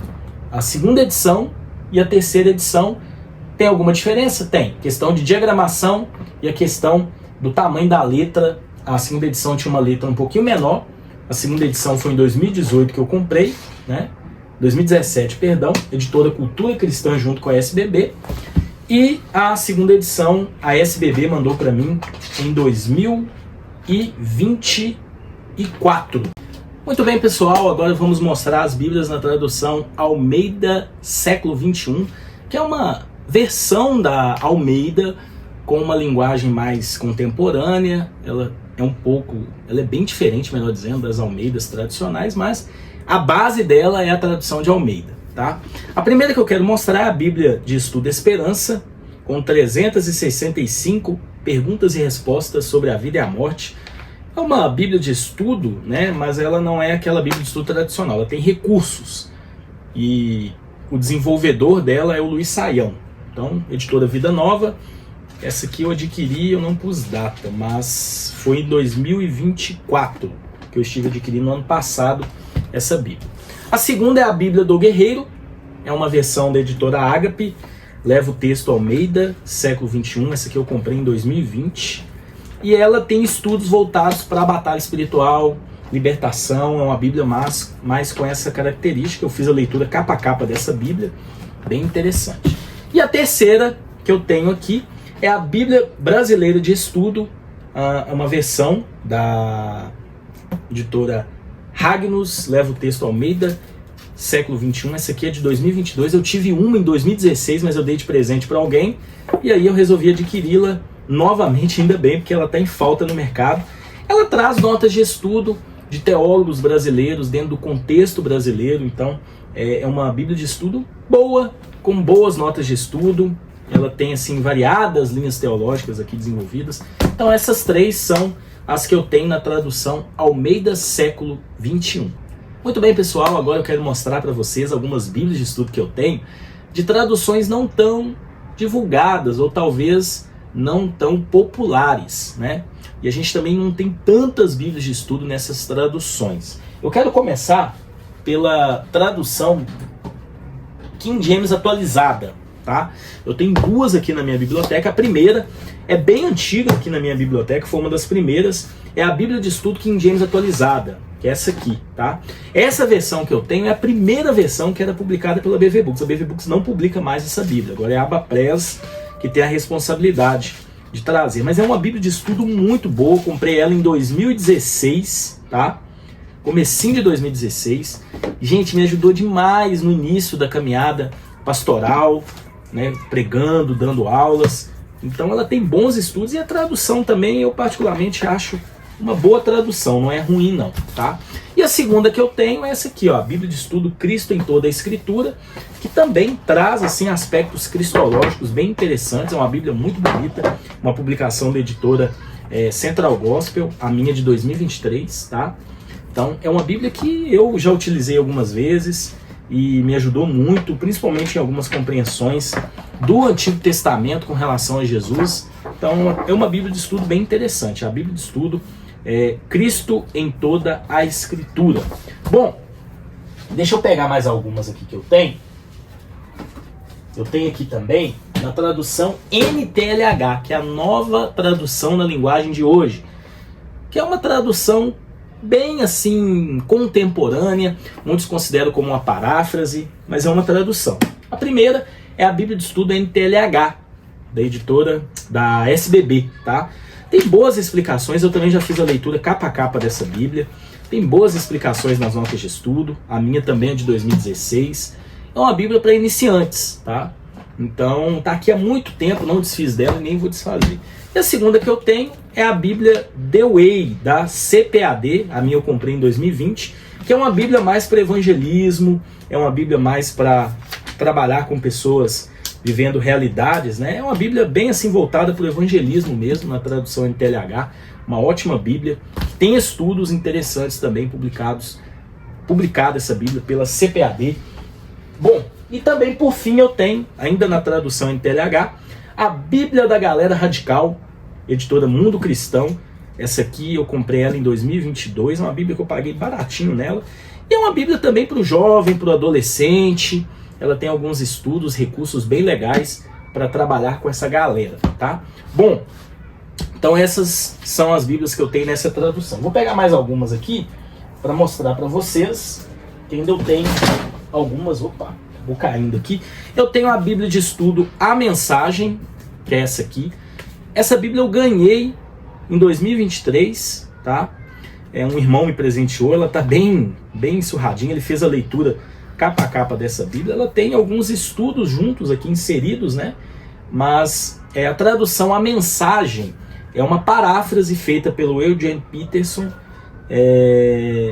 a 2ª edição e a 3ª edição. Tem alguma diferença? Tem. Questão de diagramação e a questão do tamanho da letra. A 2ª edição tinha uma letra um pouquinho menor. A 2ª edição foi em 2018 que eu comprei, né? 2017, perdão. Editora Cultura Cristã junto com a SBB. E a 2ª edição a SBB mandou para mim em 2024. Muito bem, pessoal, agora vamos mostrar as Bíblias na tradução Almeida século XXI, que é uma versão da Almeida com uma linguagem mais contemporânea. Ela é bem diferente, melhor dizendo, das Almeidas tradicionais, mas a base dela é a tradução de Almeida, tá? A primeira que eu quero mostrar é a Bíblia de Estudo Esperança, com 365 perguntas e respostas sobre a vida e a morte. É uma Bíblia de estudo, né? Mas ela não é aquela Bíblia de estudo tradicional. Ela tem recursos. E o desenvolvedor dela é o Luiz Saião. Então, editora Vida Nova. Essa aqui eu adquiri, eu não pus data, mas foi em 2024 que eu estive adquirindo no ano passado essa Bíblia. A segunda é a Bíblia do Guerreiro. É uma versão da editora Ágape. Leva o texto Almeida, século XXI. Essa aqui eu comprei em 2020. E ela tem estudos voltados para a batalha espiritual, libertação. É uma Bíblia mais com essa característica. Eu fiz a leitura capa a capa dessa Bíblia, bem interessante. E a terceira que eu tenho aqui é a Bíblia Brasileira de Estudo, uma versão da editora Ragnus, leva o texto Almeida, século XXI. Essa aqui é de 2022. Eu tive uma em 2016, mas eu dei de presente para alguém. E aí eu resolvi adquiri-la novamente, ainda bem, porque ela está em falta no mercado. Ela traz notas de estudo de teólogos brasileiros dentro do contexto brasileiro. Então é uma Bíblia de estudo boa, com boas notas de estudo. ela tem assim variadas linhas teológicas aqui desenvolvidas. Então essas três são as que eu tenho na tradução Almeida Século XXI. Muito bem, pessoal, agora eu quero mostrar para vocês algumas bíblias de estudo que eu tenho de traduções não tão divulgadas ou talvez não tão populares, né? E a gente também não tem tantas bíblias de estudo nessas traduções. Eu quero começar pela tradução King James atualizada, tá? Eu tenho duas aqui na minha biblioteca. A primeira é bem antiga aqui na minha biblioteca, foi uma das primeiras, é a Bíblia de Estudo King James atualizada, que é essa aqui, tá? Essa versão que eu tenho é a primeira versão que era publicada pela BV Books. A BV Books não publica mais essa Bíblia, agora é a Abapress que tem a responsabilidade de trazer. Mas é uma Bíblia de estudo muito boa, comprei ela em 2016, tá? Comecinho de 2016. Gente, me ajudou demais no início da caminhada pastoral, né, pregando, dando aulas. Então ela tem bons estudos e a tradução também eu particularmente acho uma boa tradução, não é ruim não, tá? E a segunda que eu tenho é essa aqui, ó, a Bíblia de Estudo Cristo em Toda a Escritura, que também traz assim aspectos cristológicos bem interessantes. É uma Bíblia muito bonita, uma publicação da editora Central Gospel, a minha de 2023, tá? Então é uma Bíblia que eu já utilizei algumas vezes e me ajudou muito, principalmente em algumas compreensões do Antigo Testamento com relação a Jesus. Então é uma Bíblia de estudo bem interessante, a Bíblia de estudo Cristo em Toda a Escritura. Bom, deixa eu pegar mais algumas aqui que eu tenho. Eu tenho aqui também na tradução NTLH, que é a nova tradução na linguagem de hoje, que é uma tradução bem assim contemporânea, muitos consideram como uma paráfrase, mas é uma tradução. A primeira é a Bíblia de Estudo NTLH, da editora da SBB, tá? Tem boas explicações, eu também já fiz a leitura capa a capa dessa Bíblia, tem boas explicações nas notas de estudo, a minha também é de 2016, é uma Bíblia para iniciantes, tá? Então tá aqui há muito tempo, não desfiz dela e nem vou desfazer. E a segunda que eu tenho é a Bíblia The Way, da CPAD, a minha eu comprei em 2020, que é uma Bíblia mais para evangelismo, é uma Bíblia mais para trabalhar com pessoas vivendo realidades, né? É uma Bíblia bem assim voltada para o evangelismo mesmo, na tradução NTLH, uma ótima Bíblia, tem estudos interessantes também publicada essa Bíblia pela CPAD. Bom, e também por fim eu tenho, ainda na tradução NTLH, a Bíblia da Galera Radical, editora Mundo Cristão. Essa aqui eu comprei ela em 2022, é uma Bíblia que eu paguei baratinho nela. E é uma Bíblia também para o jovem, para o adolescente. Ela tem alguns estudos, recursos bem legais para trabalhar com essa galera, tá? Bom, então essas são as Bíblias que eu tenho nessa tradução. Vou pegar mais algumas aqui para mostrar para vocês que ainda eu tenho algumas. Opa, vou caindo aqui. Eu tenho a Bíblia de Estudo A Mensagem, que é essa aqui. Essa Bíblia eu ganhei em 2023, tá? Um irmão me presenteou, ela tá bem surradinha, ele fez a leitura capa a capa dessa Bíblia. Ela tem alguns estudos juntos aqui inseridos, né? Mas a tradução A Mensagem é uma paráfrase feita pelo Eugene Peterson,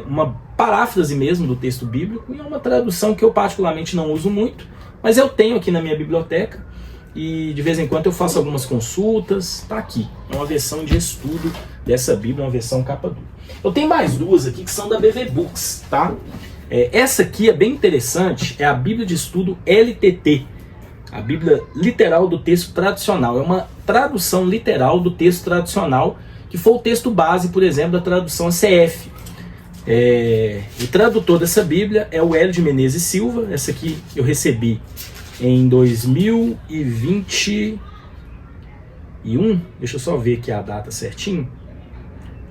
uma paráfrase mesmo do texto bíblico, e é uma tradução que eu particularmente não uso muito, mas eu tenho aqui na minha biblioteca e de vez em quando eu faço algumas consultas. Tá aqui, é uma versão de estudo dessa Bíblia, uma versão capa dura. Eu tenho mais duas aqui que são da BV Books, tá? Essa aqui é bem interessante, é a Bíblia de Estudo LTT, a Bíblia Literal do Texto Tradicional. É uma tradução literal do texto tradicional, que foi o texto base, por exemplo, da tradução ACF. O tradutor dessa Bíblia é o Hélio de Menezes Silva. Essa aqui eu recebi em 2021. Deixa eu só ver aqui a data certinho.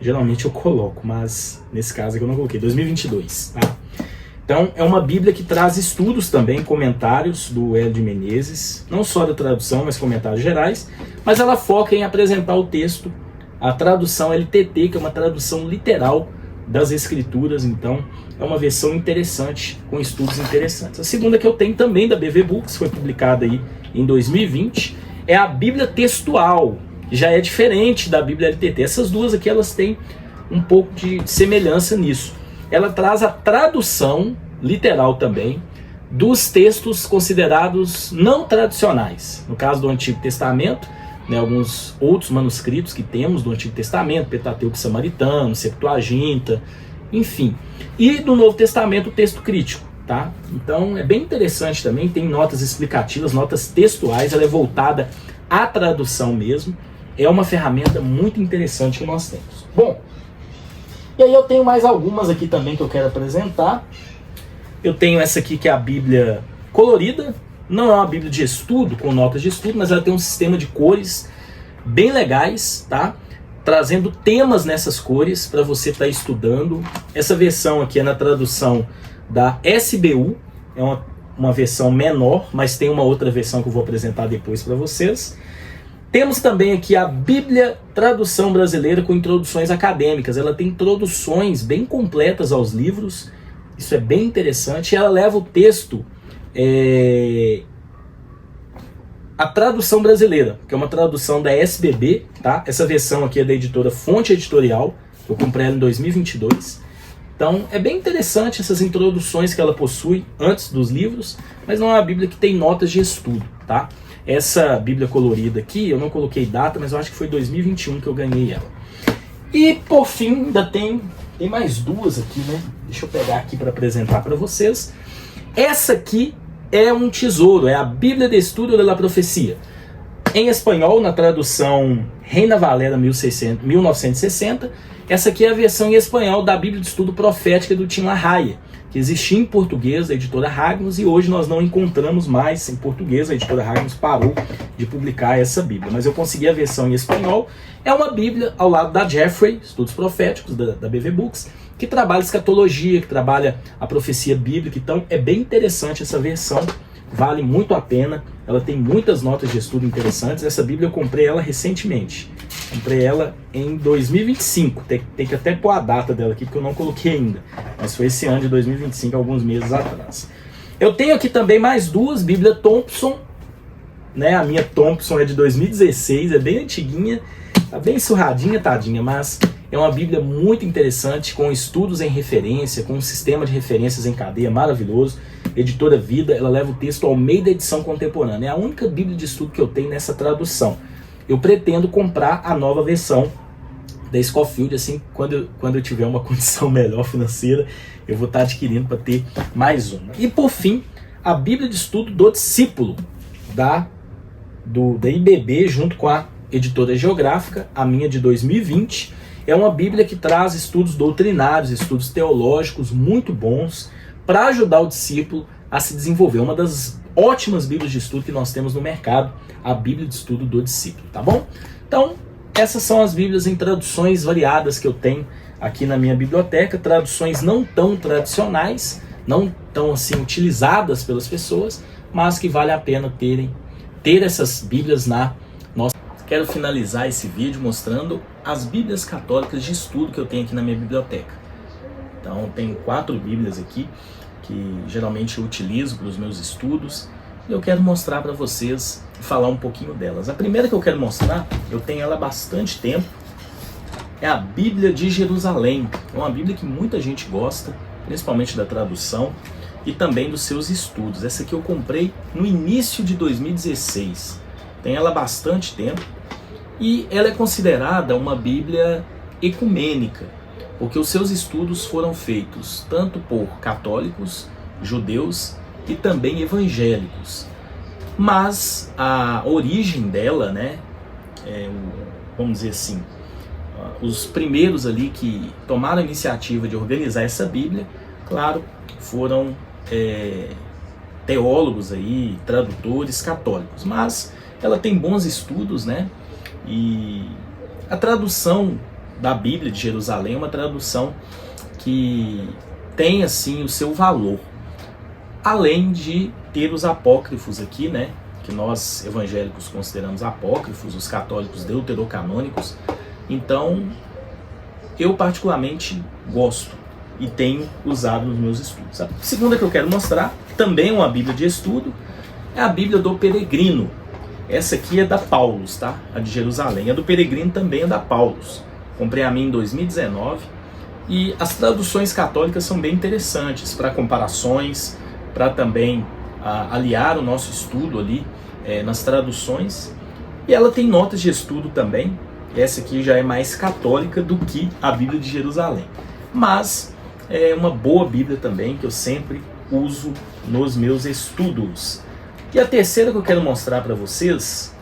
Geralmente eu coloco, mas nesse caso aqui eu não coloquei. 2022, tá? Então é uma Bíblia que traz estudos também, comentários do Hélio de Menezes, não só da tradução, mas comentários gerais, mas ela foca em apresentar o texto, a tradução LTT, que é uma tradução literal das Escrituras. Então é uma versão interessante, com estudos interessantes. A segunda que eu tenho também da BV Books, foi publicada aí em 2020, é a Bíblia Textual, que já é diferente da Bíblia LTT. Essas duas aqui, elas têm um pouco de semelhança nisso. Ela traz a tradução literal também dos textos considerados não tradicionais. No caso do Antigo Testamento, né, alguns outros manuscritos que temos do Antigo Testamento, Pentateuco Samaritano, Septuaginta, enfim. E do Novo Testamento, o texto crítico. Tá? Então é bem interessante também, tem notas explicativas, notas textuais, ela é voltada à tradução mesmo. É uma ferramenta muito interessante que nós temos. Bom, e aí eu tenho mais algumas aqui também que eu quero apresentar. Eu tenho essa aqui que é a Bíblia colorida. Não é uma Bíblia de estudo, com notas de estudo, mas ela tem um sistema de cores bem legais, tá? Trazendo temas nessas cores para você estar estudando. Essa versão aqui é na tradução da SBU, é uma versão menor, mas tem uma outra versão que eu vou apresentar depois para vocês. Temos também aqui a Bíblia Tradução Brasileira com introduções acadêmicas. Ela tem introduções bem completas aos livros, isso é bem interessante. Ela leva o texto, a tradução brasileira, que é uma tradução da SBB, tá? Essa versão aqui é da editora Fonte Editorial, eu comprei ela em 2022. Então é bem interessante essas introduções que ela possui antes dos livros, mas não é uma Bíblia que tem notas de estudo, tá? Essa Bíblia colorida aqui, eu não coloquei data, mas eu acho que foi 2021 que eu ganhei ela. E por fim, ainda tem mais duas aqui, né? Deixa eu pegar aqui para apresentar para vocês. Essa aqui é um tesouro, é a Bíblia de Estudo de la Profecia. Em espanhol, na tradução Reina Valera 1960, essa aqui é a versão em espanhol da Bíblia de Estudo Profética do Tim LaHaye, que existia em português da editora Ragnos, e hoje nós não encontramos mais em português. A editora Ragnos parou de publicar essa Bíblia, mas eu consegui a versão em espanhol. É uma Bíblia ao lado da Jeffrey, Estudos Proféticos, da BV Books, que trabalha escatologia, que trabalha a profecia bíblica. Então é bem interessante essa versão, vale muito a pena. Ela tem muitas notas de estudo interessantes. Essa Bíblia eu comprei ela recentemente. Comprei ela em 2025. Tem que até pôr a data dela aqui, porque eu não coloquei ainda. Mas foi esse ano de 2025, alguns meses atrás. Eu tenho aqui também mais duas, Bíblia Thompson. Né? A minha Thompson é de 2016, é bem antiguinha. Tá bem surradinha, tadinha, mas é uma Bíblia muito interessante, com estudos em referência, com um sistema de referências em cadeia maravilhoso. Editora Vida, ela leva o texto ao meio da edição contemporânea. É a única Bíblia de estudo que eu tenho nessa tradução. Eu pretendo comprar a nova versão da Scofield, assim, quando eu tiver uma condição melhor financeira, eu vou estar adquirindo para ter mais uma. E por fim, a Bíblia de Estudo do Discípulo, da IBB, junto com a editora Geográfica, a minha de 2020. É uma Bíblia que traz estudos doutrinários, estudos teológicos muito bons, para ajudar o discípulo a se desenvolver. Uma das ótimas Bíblias de estudo que nós temos no mercado, a Bíblia de Estudo do Discípulo, tá bom? Então, essas são as Bíblias em traduções variadas que eu tenho aqui na minha biblioteca, traduções não tão tradicionais, não tão assim utilizadas pelas pessoas, mas que vale a pena ter essas Bíblias na nossa. Quero finalizar esse vídeo mostrando as Bíblias católicas de estudo que eu tenho aqui na minha biblioteca. Então, eu tenho 4 Bíblias aqui, que geralmente eu utilizo para os meus estudos, e eu quero mostrar para vocês e falar um pouquinho delas. A primeira que eu quero mostrar, eu tenho ela há bastante tempo, é a Bíblia de Jerusalém. É uma Bíblia que muita gente gosta, principalmente da tradução e também dos seus estudos. Essa aqui eu comprei no início de 2016, tem ela há bastante tempo, e ela é considerada uma Bíblia ecumênica, porque os seus estudos foram feitos tanto por católicos, judeus e também evangélicos. Mas a origem dela, né, vamos dizer assim, os primeiros ali que tomaram a iniciativa de organizar essa Bíblia, claro, foram teólogos aí, tradutores católicos. Mas ela tem bons estudos, né, e a tradução da Bíblia de Jerusalém é uma tradução que tem assim o seu valor, além de ter os apócrifos aqui, né, que nós evangélicos consideramos apócrifos, os católicos deuterocanônicos. Então eu particularmente gosto e tenho usado nos meus estudos. A segunda que eu quero mostrar, também uma Bíblia de estudo, é a Bíblia do Peregrino. Essa aqui é da Paulus, tá? A de Jerusalém. A do Peregrino também é da Paulus. Comprei a minha em 2019, e as traduções católicas são bem interessantes para comparações, para também aliar o nosso estudo ali nas traduções. E ela tem notas de estudo também. Essa aqui já é mais católica do que a Bíblia de Jerusalém. Mas é uma boa Bíblia também, que eu sempre uso nos meus estudos. E a terceira que eu quero mostrar para vocês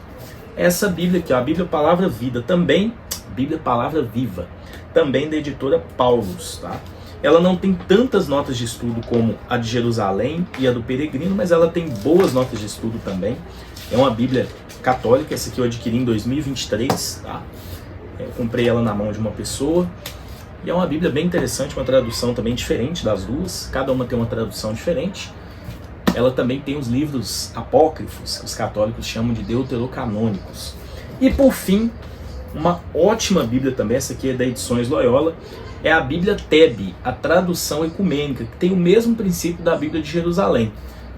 é essa Bíblia aqui, ó, a Bíblia Palavra Vida, também, Bíblia Palavra Viva, também da editora Paulus, tá? Ela não tem tantas notas de estudo como a de Jerusalém e a do Peregrino, mas ela tem boas notas de estudo também. É uma Bíblia católica, essa aqui eu adquiri em 2023, tá? Eu comprei ela na mão de uma pessoa. E é uma Bíblia bem interessante, uma tradução também diferente das duas. Cada uma tem uma tradução diferente. Ela também tem os livros apócrifos, que os católicos chamam de deuterocanônicos. E por fim, uma ótima Bíblia também, essa aqui é da Edições Loyola, é a Bíblia Tebe, a tradução ecumênica, que tem o mesmo princípio da Bíblia de Jerusalém.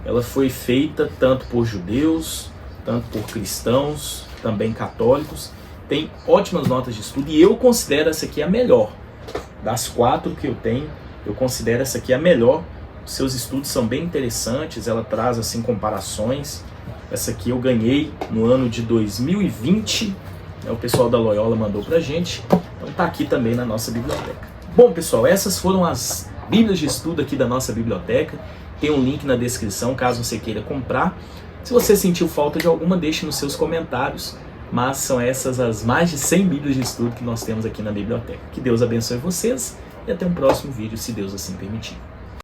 Ela foi feita tanto por judeus, tanto por cristãos, também católicos. Tem ótimas notas de estudo e eu considero essa aqui a melhor. Das 4 que eu tenho, eu considero essa aqui a melhor. Os seus estudos são bem interessantes, ela traz assim comparações. Essa aqui eu ganhei no ano de 2020, o pessoal da Loyola mandou pra gente, então tá aqui também na nossa biblioteca. Bom pessoal, essas foram as Bíblias de estudo aqui da nossa biblioteca. Tem um link na descrição caso você queira comprar. Se você sentiu falta de alguma, deixe nos seus comentários. Mas são essas as mais de 100 Bíblias de estudo que nós temos aqui na biblioteca. Que Deus abençoe vocês e até um próximo vídeo, se Deus assim permitir.